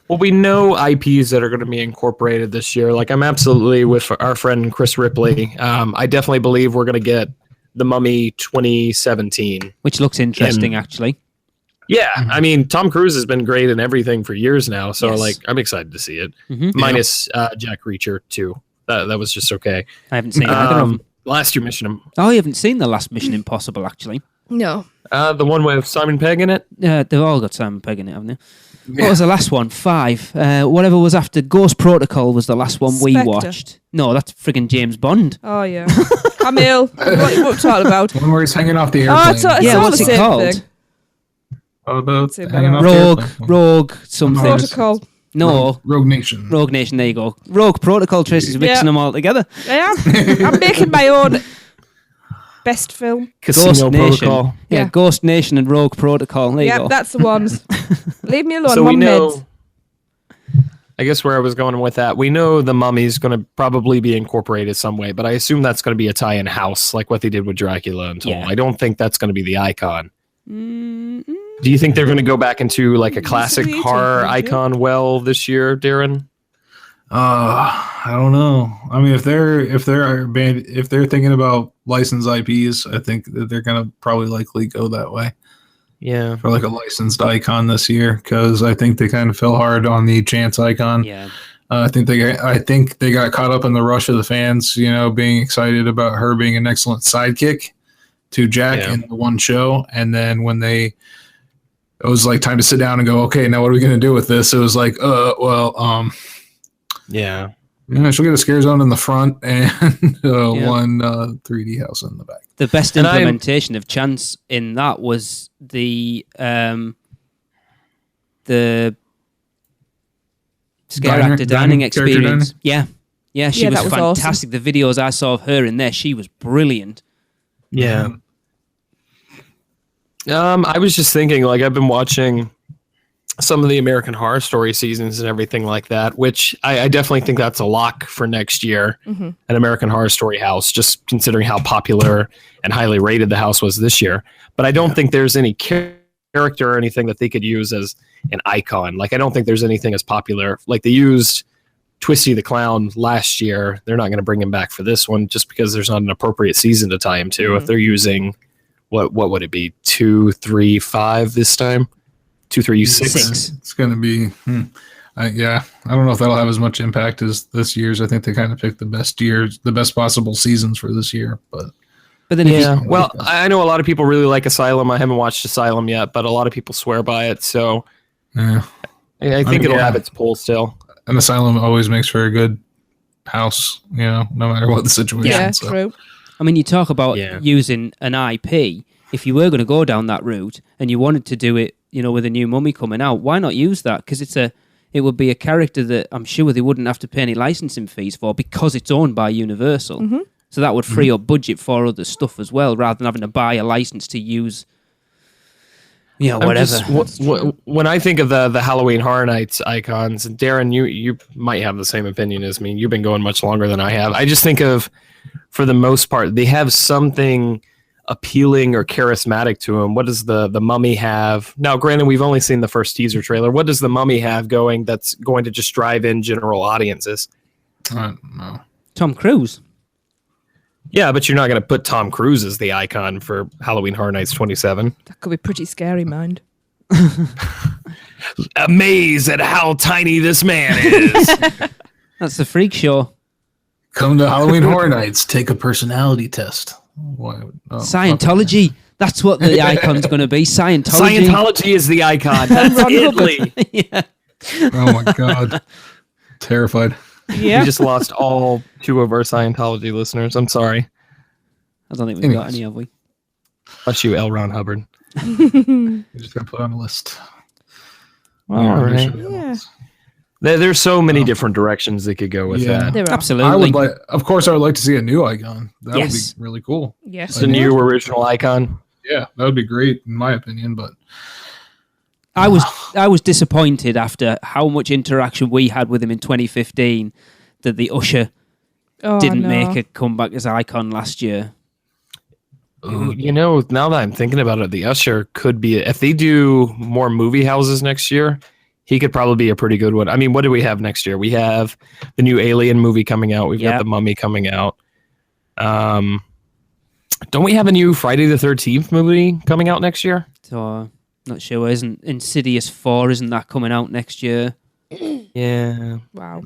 Well, we know IPs that are going to be incorporated this year. Like, I'm absolutely with our friend Chris Ripley. I definitely believe we're going to get The Mummy 2017. Which looks interesting, actually. Yeah, I mean, Tom Cruise has been great in everything for years now, so I'm excited to see it. Minus Jack Reacher 2. That was just okay. I haven't seen either of them. Last year Mission. Oh, you haven't seen the last Mission Impossible, actually? No. The one with Simon Pegg in it? They've all got Simon Pegg in it, haven't they? What was the last one? 5. Whatever was after Ghost Protocol was the last one we watched. No, that's friggin' James Bond. Oh, yeah. Camille, what are you talking about? One where he's hanging off the airplane. Oh, it's all what's the it same called? thing. What about hanging off Rogue something. Protocol. No. Rogue Nation. Rogue Nation, there you go. Rogue Protocol, Tracy's mixing them all together. Yeah. I'm making my own best film. Casino Protocol. Yeah, Ghost Nation and Rogue Protocol. There you go. That's the ones. Leave me alone. So we know. Meds. I guess where I was going with that, we know the Mummy's going to probably be incorporated some way, but I assume that's going to be a tie-in house, like what they did with Dracula and Toll. I don't think that's going to be the icon. Do you think they're going to go back into like a classic horror icon this year, Darren? I don't know. I mean, if they're thinking about licensed IPs, I think that they're going to probably likely go that way. Yeah, for like a licensed icon this year, because I think they kind of fell hard on the Chance icon. Yeah, I think they got caught up in the rush of the fans, being excited about her being an excellent sidekick to Jack in the one show, and then when it was like time to sit down and go, okay, now what are we going to do with this? It was like, yeah. She'll get a scare zone in the front and one 3D house in the back. The best implementation of Chance in that was the Scare Actor Dining experience. Yeah, she was fantastic. Awesome. The videos I saw of her in there, she was brilliant. Yeah. I was just thinking, like, I've been watching some of the American Horror Story seasons and everything like that, which I definitely think that's a lock for next year. An American Horror Story house, just considering how popular and highly rated the house was this year. But I don't think there's any character or anything that they could use as an icon. Like, I don't think there's anything as popular. Like, they used Twisty the Clown last year. They're not going to bring him back for this one just because there's not an appropriate season to tie him to. If they're using, what would it be, 2, 3, 5 this time? 2, 3, 6. It's going to be, I don't know if that'll have as much impact as this year's. I think they kind of picked the best possible seasons for this year. But then, I know a lot of people really like Asylum. I haven't watched Asylum yet, but a lot of people swear by it. So I think it'll have its pull still. An Asylum always makes for a good house, no matter what the situation. Yeah, true. I mean, you talk about using an IP. If you were going to go down that route and you wanted to do it, with a new Mummy coming out, why not use that? Because it would be a character that I'm sure they wouldn't have to pay any licensing fees for because it's owned by Universal. So that would free up budget for other stuff as well, rather than having to buy a license to use Yeah, whatever. When I think of the Halloween Horror Nights icons, and Darren, you might have the same opinion as me. You've been going much longer than I have. I just think of, for the most part, they have something appealing or charismatic to them. What does the Mummy have? Now, granted, we've only seen the first teaser trailer. What does the Mummy have going that's going to just drive in general audiences? I don't know. Tom Cruise. Yeah, but you're not going to put Tom Cruise as the icon for Halloween Horror Nights 27. That could be pretty scary, mind. Amazed at how tiny this man is. That's the freak show. Come to Halloween Horror Nights. Take a personality test. Scientology. That's what the icon's going to be. Scientology. Scientology is the icon. That's Italy. Yeah. Oh my God. Terrified. Yeah. We just lost all 2 of our Scientology listeners. I'm sorry. I don't think we've got any, have we? Bless you, L. Ron Hubbard. You just got to put on a list. All right. Yeah. There's so many different directions they could go with that. There are. Absolutely. I would of course, I would like to see a new icon. That would be really cool. Yes. The new original icon. Yeah, that would be great in my opinion. But I was disappointed after how much interaction we had with him in 2015 that the Usher didn't make a comeback as icon last year. Ooh, now that I'm thinking about it, the Usher could be, if they do more movie houses next year, he could probably be a pretty good one. I mean, what do we have next year? We have the new Alien movie coming out. We've got the Mummy coming out. Don't we have a new Friday the 13th movie coming out next year? So, not sure. Isn't Insidious 4, isn't that coming out next year? Yeah. Wow.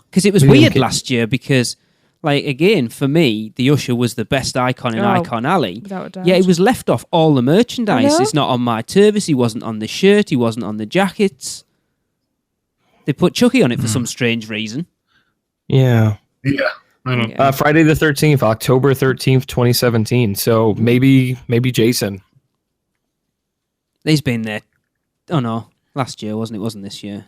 Because it was weird last year because, like, again, for me, the Usher was the best icon in Icon Alley. Without a doubt. Yeah, it was left off all the merchandise. I know. It's not on my Turvis. He wasn't on the shirt. He wasn't on the jackets. They put Chucky on it for some strange reason. Yeah. Yeah. I don't Friday the 13th, October 13th, 2017. So maybe Jason. He's been there. Oh, no. Last year, wasn't it? Wasn't this year.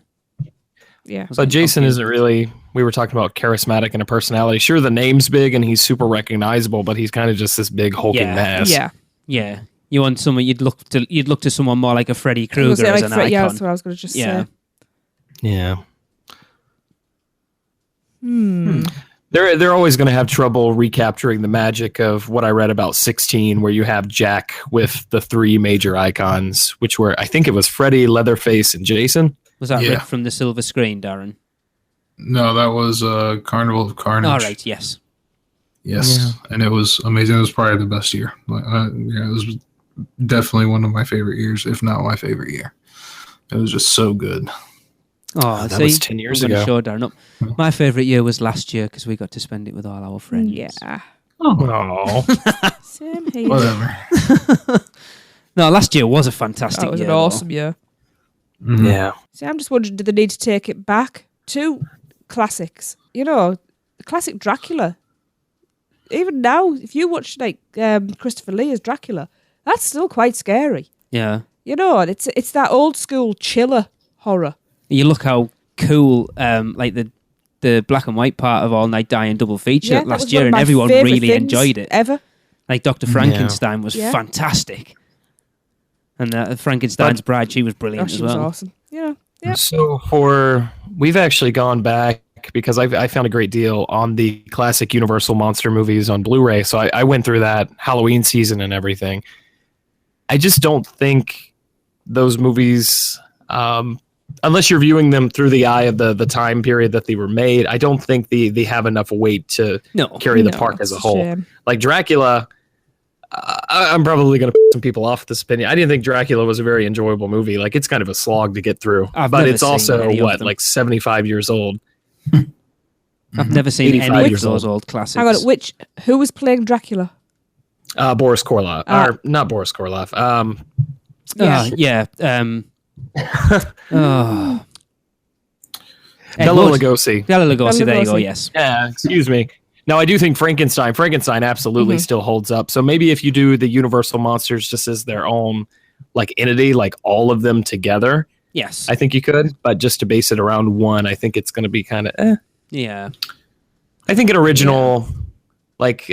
Yeah. But Jason isn't really, we were talking about charismatic and a personality. Sure, the name's big and he's super recognizable, but he's kind of just this big hulking mass. Yeah. Yeah. You want someone, you'd look to someone more like a Freddy Krueger as an icon. Yeah, that's what I was going to just say. Yeah. They're always going to have trouble recapturing the magic of what I read about 16, where you have Jack with the 3 major icons, which were, I think it was Freddy, Leatherface, and Jason. Was that ripped from the silver screen, Darren? No, that was Carnival of Carnage. All right, yes. Yes, and it was amazing. It was probably the best year. It was definitely one of my favorite years, if not my favorite year. It was just so good. Oh, that was 10 years ago. Show Darren up. My favourite year was last year because we got to spend it with all our friends. Yeah. Oh. Same here. Whatever. No, last year was a fantastic year. That was an awesome year. Mm-hmm. Yeah. See, I'm just wondering, do they need to take it back to classics? The classic Dracula. Even now, if you watch like Christopher Lee as Dracula, that's still quite scary. Yeah. It's that old school chiller horror. You look how cool, like the black and white part of All Night Dying double feature last year, and everyone really enjoyed it. Ever. Like Dr. Frankenstein was fantastic. And Frankenstein's Bride, she was brilliant as well. She was awesome. Yeah. So we've actually gone back because I found a great deal on the classic Universal monster movies on Blu-ray. So I went through that Halloween season and everything. I just don't think those movies, unless you're viewing them through the eye of the time period that they were made, I don't think they have enough weight to carry the park as a whole. Shame. Like Dracula, I'm probably going to put some people off this opinion. I didn't think Dracula was a very enjoyable movie. Like, it's kind of a slog to get through. But it's also, 75 years old? I've never seen any of those old classics. Hang on, who was playing Dracula? Boris Karloff. Or not Boris Karloff. Bela Lugosi. Bela Lugosi, there you go, yes. Yeah, excuse me. Now, I do think Frankenstein absolutely still holds up. So maybe if you do the Universal monsters just as their own like entity, like all of them together, yes, I think you could. But just to base it around one, I think it's going to be kind of Yeah. I think an original, like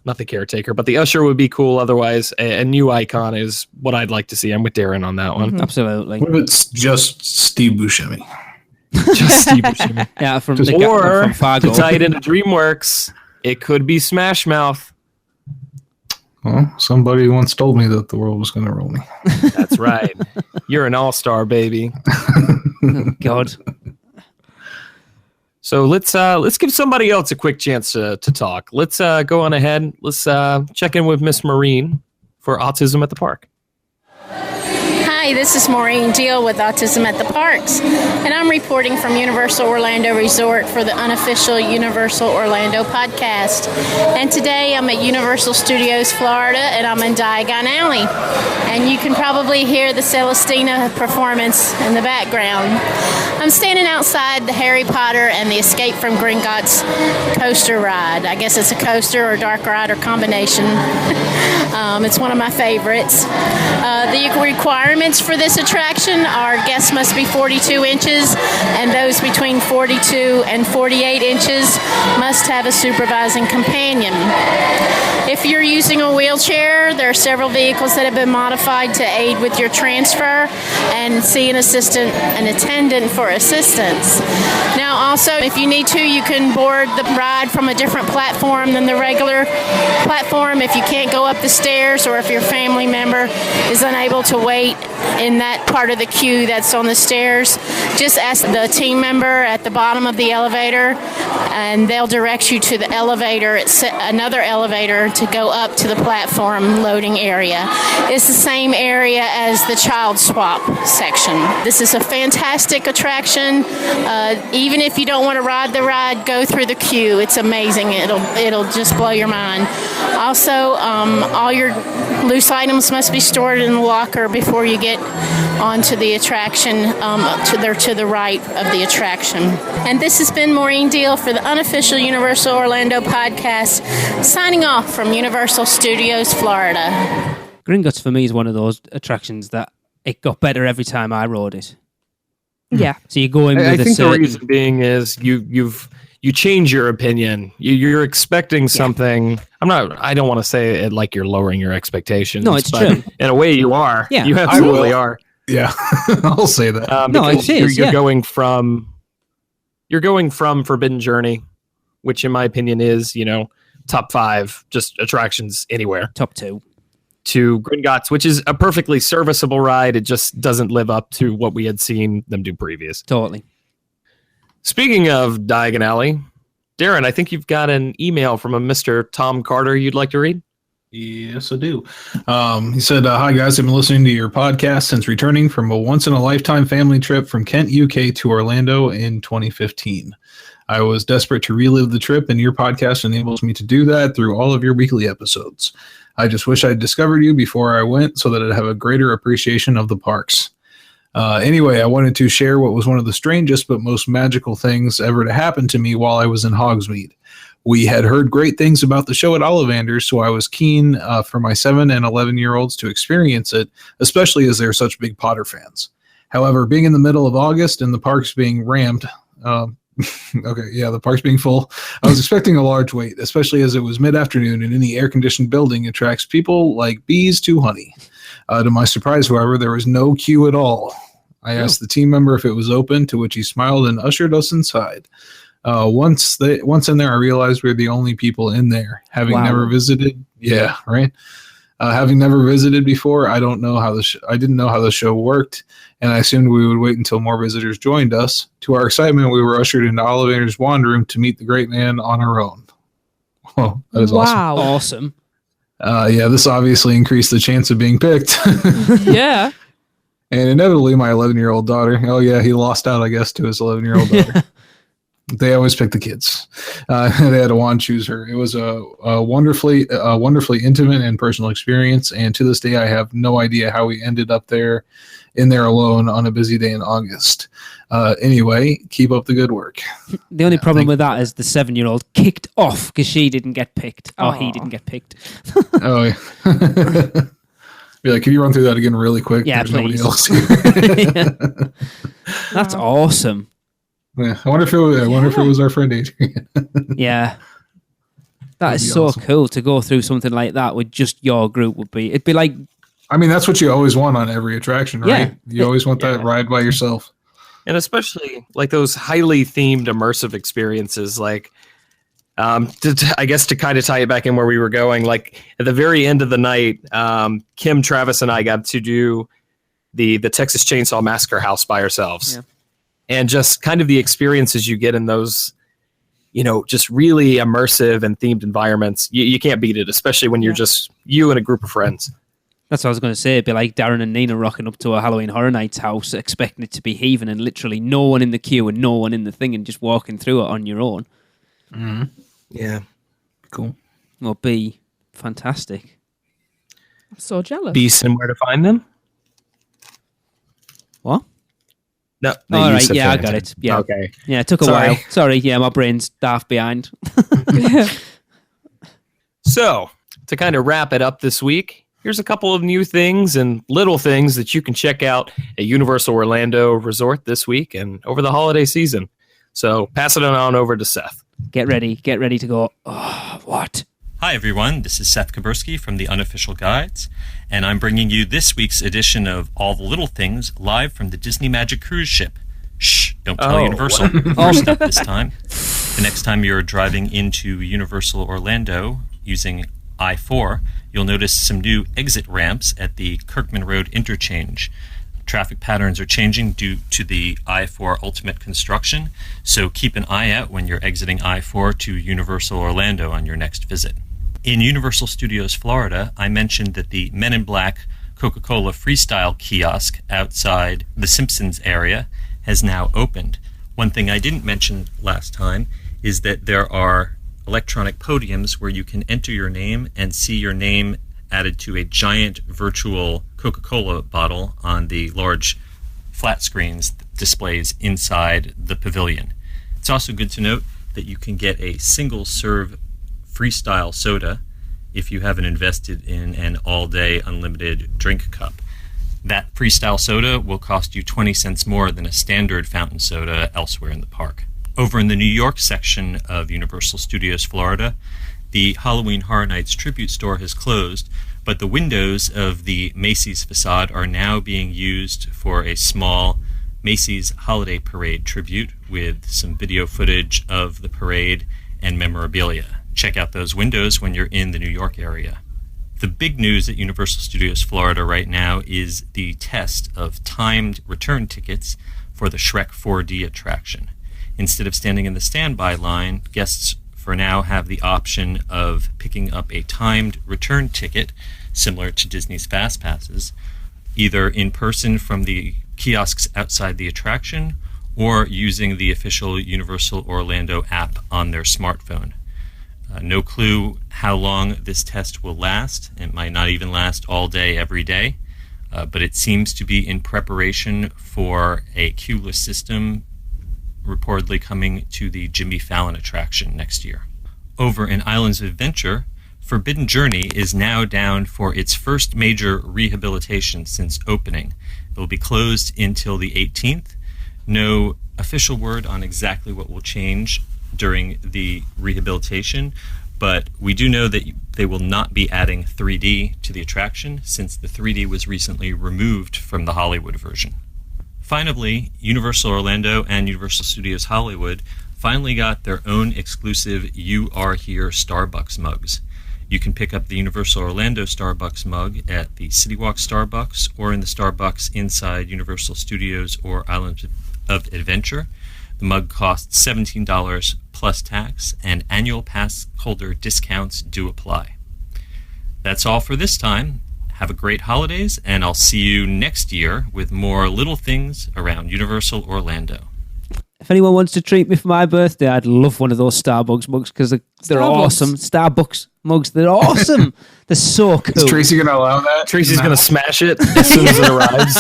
not the caretaker, but the usher would be cool. Otherwise, a new icon is what I'd like to see. I'm with Darren on that one. Absolutely. What if it's just Steve Buscemi? Just Steve Buscemi. Yeah, from Fargo. To tie it into DreamWorks, it could be Smash Mouth. Well, somebody once told me that the world was going to roll me. That's right. You're an all-star, baby. Oh, God. So let's give somebody else a quick chance to talk. Let's go on ahead. Let's check in with Miss Maureen for Autism at the Park. Hi, this is Maureen Deal with Autism at the Parks, and I'm reporting from Universal Orlando Resort for the Unofficial Universal Orlando podcast. And today I'm at Universal Studios Florida, and I'm in Diagon Alley. And you can probably hear the Celestina performance in the background. I'm standing outside the Harry Potter and the Escape from Gringotts coaster ride. I guess it's a coaster or dark ride or combination. It's one of my favorites. The requirements for this attraction are guests must be 42 inches, and those between 42 and 48 inches must have a supervising companion. If you're using a wheelchair, there are several vehicles that have been modified to aid with your transfer, and see an attendant for assistance. Now also, if you need to, you can board the ride from a different platform than the regular platform if you can't go up the stairs, or if your family member is unable to wait in that part of the queue that's on the stairs. Just ask the team member at the bottom of the elevator, and they'll direct you to the elevator. It's another elevator to go up to the platform loading area. It's the same area as the child swap section. This is a fantastic attraction. Even if you don't want to ride the ride, go through the queue. It's amazing. It'll just blow your mind. Also, all your loose items must be stored in the locker before you get onto the attraction, to the right of the attraction. And this has been Maureen Deal for the Unofficial Universal Orlando podcast, signing off from Universal Studios, Florida. Gringotts for me is one of those attractions that it got better every time I rode it. Yeah. So you go in with I think the reason being is you change your opinion. You're expecting something. I don't want to say it like you're lowering your expectations. No, it's but true. In a way, you are. Yeah, you absolutely are. Yeah, I'll say that. No, it is. You're going from Forbidden Journey, which in my opinion is top 5 just attractions anywhere. Top 2. To Gringotts, which is a perfectly serviceable ride. It just doesn't live up to what we had seen them do previous. Totally. Speaking of Diagon Alley, Darren, I think you've got an email from a Mr. Tom Carter you'd like to read? Yes, I do. He said, hi, guys. I've been listening to your podcast since returning from a once-in-a-lifetime family trip from Kent, UK to Orlando in 2015. I was desperate to relive the trip, and your podcast enables me to do that through all of your weekly episodes. I just wish I'd discovered you before I went so that I'd have a greater appreciation of the parks. Anyway, I wanted to share what was one of the strangest but most magical things ever to happen to me while I was in Hogsmeade. We had heard great things about the show at Ollivander's, so I was keen for my 7 and 11-year-olds to experience it, especially as they're such big Potter fans. However, being in the middle of August and the parks being rammed, the parks being full, I was expecting a large wait, especially as it was mid-afternoon and any air-conditioned building attracts people like bees to honey. To my surprise, however, there was no queue at all. I asked the team member if it was open, to which he smiled and ushered us inside. Once in there, I realized we were the only people in there. Having never visited, having never visited before, I didn't know how the show worked, and I assumed we would wait until more visitors joined us. To our excitement, we were ushered into Ollivander's wand room to meet the great man on our own. Well, that is awesome. This obviously increased the chance of being picked. Yeah. And inevitably, my 11-year-old daughter, he lost out, I guess, to his 11-year-old daughter. They always pick the kids. They had to wand choose her. It was a wonderfully intimate and personal experience, and to this day, I have no idea how we ended up in there alone on a busy day in August. Anyway, keep up the good work. The only problem with that is the 7-year-old kicked off because she didn't get picked, or he didn't get picked. Oh, yeah. Be like, can you run through that again really quick? Yeah, There's please. Nobody else here. That's awesome. Yeah, I wonder if it was our friend Adrian. Yeah. That is so awesome. cool to go through something like that with just your group. It'd be like, I mean, that's what you always want on every attraction, right? Yeah. You always want that ride by yourself. And especially like those highly themed immersive experiences, like I guess to kind of tie it back in where we were going, like at the very end of the night, Kim, Travis, and I got to do the Texas Chainsaw Massacre house by ourselves. Yeah. And just kind of the experiences you get in those, just really immersive and themed environments. You can't beat it, especially when you're just you and a group of friends. that's what I was going to say. It'd be like Darren and Nina rocking up to a Halloween Horror Nights house, expecting it to be heaving and literally no one in the queue and no one in the thing and just walking through it on your own. Mm-hmm. Yeah. Cool. Will be fantastic. I'm so jealous. Be somewhere to find them? What? No. All right. Yeah, I got it. Yeah. Okay. Yeah, it took a while. Sorry. Yeah, my brain's daft behind. So, to kind of wrap it up this week, here's a couple of new things and little things that you can check out at Universal Orlando Resort this week and over the holiday season. So, pass it on over to Seth. Get ready to go. Oh, what? Hi, everyone. This is Seth Kaburski from the Unofficial Guides, and I'm bringing you this week's edition of All the Little Things live from the Disney Magic cruise ship. Shh, don't tell Universal. First up this time. The next time you're driving into Universal Orlando using I-4, you'll notice some new exit ramps at the Kirkman Road interchange. Traffic patterns are changing due to the I-4 Ultimate construction, so keep an eye out when you're exiting I-4 to Universal Orlando on your next visit. In Universal Studios Florida, I mentioned that the Men in Black Coca-Cola Freestyle kiosk outside the Simpsons area has now opened. One thing I didn't mention last time is that there are electronic podiums where you can enter your name and see your name added to a giant virtual Coca-Cola bottle on the large flat screens displays inside the pavilion. It's also good to note that you can get a single serve Freestyle soda if you haven't invested in an all-day unlimited drink cup. That Freestyle soda will cost you 20 cents more than a standard fountain soda elsewhere in the park. Over in the New York section of Universal Studios Florida, the Halloween Horror Nights tribute store has closed, but the windows of the Macy's facade are now being used for a small Macy's Holiday Parade tribute with some video footage of the parade and memorabilia. Check out those windows when you're in the New York area. The big news at Universal Studios Florida right now is the test of timed return tickets for the Shrek 4D attraction. Instead of standing in the standby line, guests for now have the option of picking up a timed return ticket, similar to Disney's Fast Passes, either in person from the kiosks outside the attraction or using the official Universal Orlando app on their smartphone. No clue how long this test will last. It might not even last all day, every day, but it seems to be in preparation for a queueless system reportedly coming to the Jimmy Fallon attraction next year. Over in Islands of Adventure, Forbidden Journey is now down for its first major rehabilitation since opening. It will be closed until the 18th. No official word on exactly what will change during the rehabilitation, but we do know that they will not be adding 3D to the attraction since the 3D was recently removed from the Hollywood version. Finally, Universal Orlando and Universal Studios Hollywood finally got their own exclusive You Are Here Starbucks mugs. You can pick up the Universal Orlando Starbucks mug at the City Walk Starbucks or in the Starbucks inside Universal Studios or Islands of Adventure. The mug costs $17 plus tax, and annual pass holder discounts do apply. That's all for this time. Have a great holidays, and I'll see you next year with more little things around Universal Orlando. If anyone wants to treat me for my birthday, I'd love one of those Starbucks mugs because they're awesome. Starbucks mugs, they're awesome. They're so cool. Is Tracy going to allow that? Tracy's going to smash it as soon as it arrives.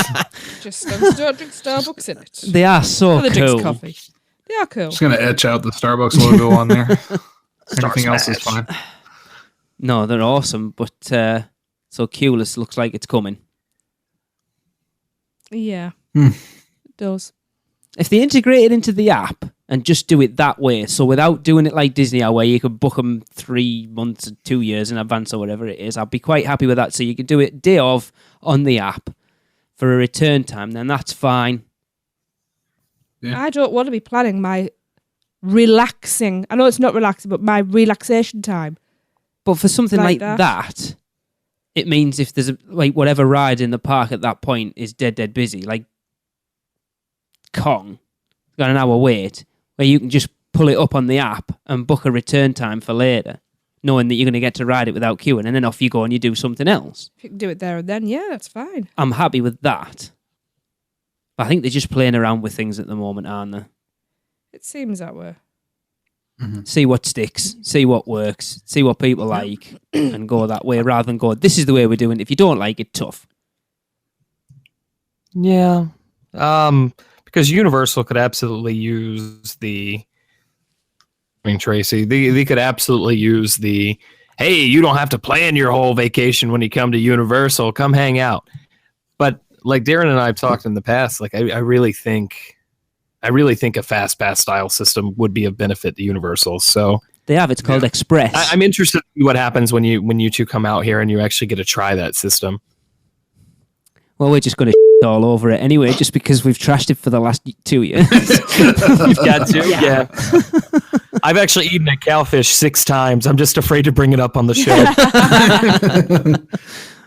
Just don't drink Starbucks in it. They are so Other cool. drinks coffee. They are cool. Just going to etch out the Starbucks logo on there. Everything else is fine. No, they're awesome, but so Queueless looks like it's coming. Yeah, it does. If they integrate it into the app and just do it that way. So without doing it like Disney, where you could book them 3 months, 2 years in advance or whatever it is, I'd be quite happy with that. So you could do it day of on the app for a return time, then that's fine. I don't want to be planning my relaxing. I know it's not relaxing, but my relaxation time. But for something like that, it means if there's whatever ride in the park at that point is dead busy, like Kong, got an hour wait, where you can just pull it up on the app and book a return time for later, knowing that you're going to get to ride it without queuing, and then off you go and you do something else. If you can do it there and then, yeah, that's fine. I'm happy with that. But I think they're just playing around with things at the moment, aren't they? It seems that way. Mm-hmm. See what sticks, see what works, see what people like, and go that way rather than go, this is the way we're doing it. If you don't like it, tough. Yeah. Because Universal could absolutely use Tracy, they could absolutely use hey, you don't have to plan your whole vacation when you come to Universal. Come hang out. But like Darren and I have talked in the past, like I really think a fast pass style system would be of benefit to Universal. So they have. It's called Express. I'm interested to see what happens when you two come out here and you actually get to try that system. Well, we're just going to all over it anyway, just because we've trashed it for the last 2 years. You've got to, yeah. I've actually eaten a cowfish 6 times. I'm just afraid to bring it up on the show.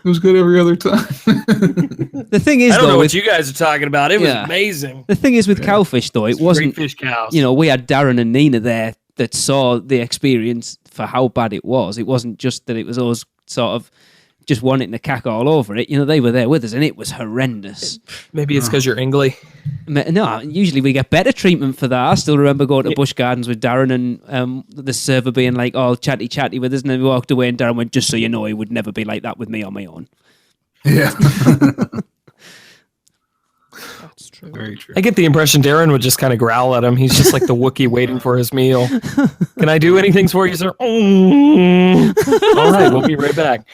It was good every other time. The thing is, I don't know what you guys are talking about. It was amazing. The thing is with cowfish, though, it wasn't. Great fish cows. We had Darren and Nina there that saw the experience for how bad it was. It wasn't just that it was us sort of just wanting to cack all over it. They were there with us, and it was horrendous. Maybe it's because you're English. No, usually we get better treatment for that. I still remember going to Busch Gardens with Darren and the server being like all chatty with us, and then we walked away and Darren went, just so you know, he would never be like that with me on my own. Yeah. That's true. Very true. I get the impression Darren would just kind of growl at him. He's just like the Wookiee waiting for his meal. Can I do anything for you, sir? All right, we'll be right back.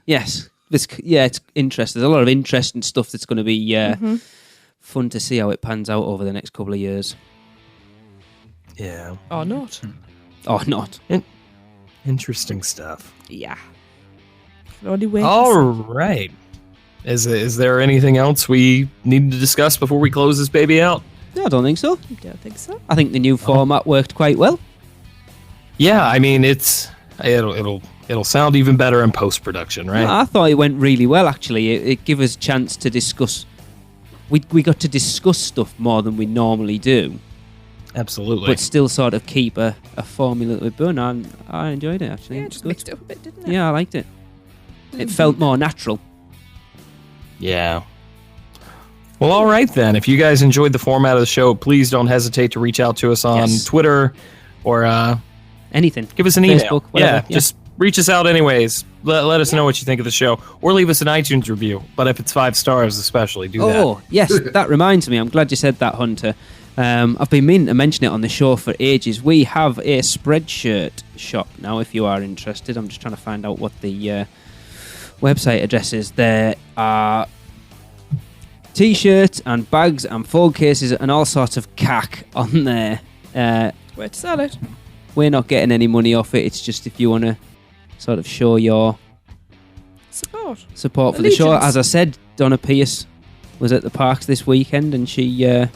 Yes. It's interesting. There's a lot of interesting stuff that's going to be fun to see how it pans out over the next couple of years. Yeah. Or not. Or not. Interesting stuff. Yeah. Only way. All right. Is there anything else we need to discuss before we close this baby out? No, I don't think so. I don't think so. I think the new format worked quite well. Yeah, I mean it'll sound even better in post-production, right? I thought it went really well, actually. It gave us a chance to discuss. We got to discuss stuff more than we normally do. Absolutely. But still sort of keep a formula that we've done, and I enjoyed it, actually. Yeah, just mixed it up a bit, didn't it? Yeah, I liked it. It felt more natural. Yeah. Well, all right then. If you guys enjoyed the format of the show, please don't hesitate to reach out to us on Twitter or anything. Give us an email. Facebook, whatever. Yeah, just reach us out anyways. Let us know what you think of the show, or leave us an iTunes review. But if it's 5 stars, especially, do that. Oh, yes, that reminds me. I'm glad you said that, Hunter. I've been meaning to mention it on the show for ages. We have a Spreadshirt shop now, if you are interested. I'm just trying to find out what the website address is. There are T-shirts and bags and phone cases and all sorts of cack on there. Where to sell it? We're not getting any money off it. It's just if you want to sort of show your support for the show. As I said, Donna Pierce was at the parks this weekend, and she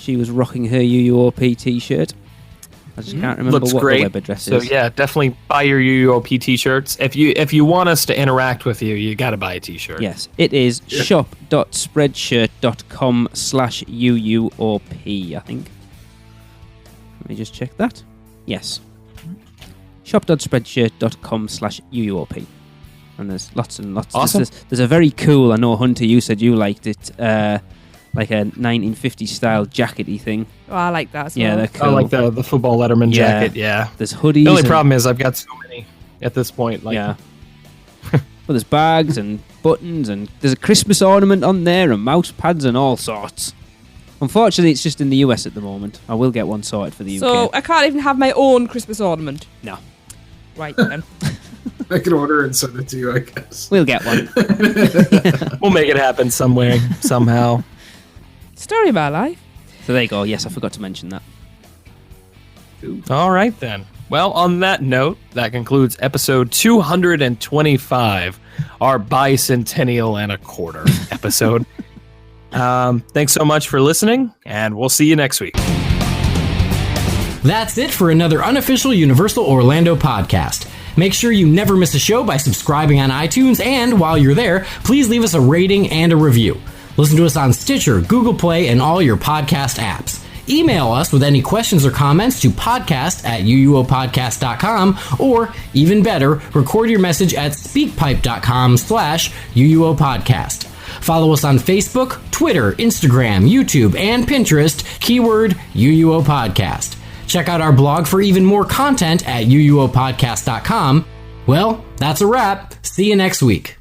was rocking her UUOP T-shirt. I just can't remember Looks what great. the web address So is. yeah, definitely buy your UUOP T-shirts. If you want us to interact with you, you got to buy a T-shirt. Yes, it is shop.spreadshirt.com/UUOP, I think. Let me just check that. Yes. shop.spreadshirt.com/UUOP. And there's lots and lots. Awesome. There's a very cool, I know, Hunter, you said you liked it, like a 1950s style jackety thing. Oh, I like that as Yeah, well. they're cool. I like the football Letterman jacket, yeah. There's hoodies. The only problem is I've got so many at this point. Like, yeah. Well, there's bags and buttons, and there's a Christmas ornament on there, and mouse pads and all sorts. Unfortunately, it's just in the US at the moment. I will get one sorted for the UK. So I can't even have my own Christmas ornament. No. Right then. I can order and send it to you, I guess. We'll get one. We'll make it happen somewhere, somehow. Story of our life. So there you go. Yes, I forgot to mention that. All right, then. Well, on that note, that concludes episode 225, our bicentennial and a quarter episode. Thanks so much for listening, and we'll see you next week. That's it for another Unofficial Universal Orlando podcast. Make sure you never miss a show by subscribing on iTunes, and while you're there, please leave us a rating and a review. Listen to us on Stitcher, Google Play, and all your podcast apps. Email us with any questions or comments to podcast@uuopodcast.com, or even better, record your message at speakpipe.com/uuopodcast. Follow us on Facebook, Twitter, Instagram, YouTube, and Pinterest, keyword UUO Podcast. Check out our blog for even more content at uuopodcast.com. Well, that's a wrap. See you next week.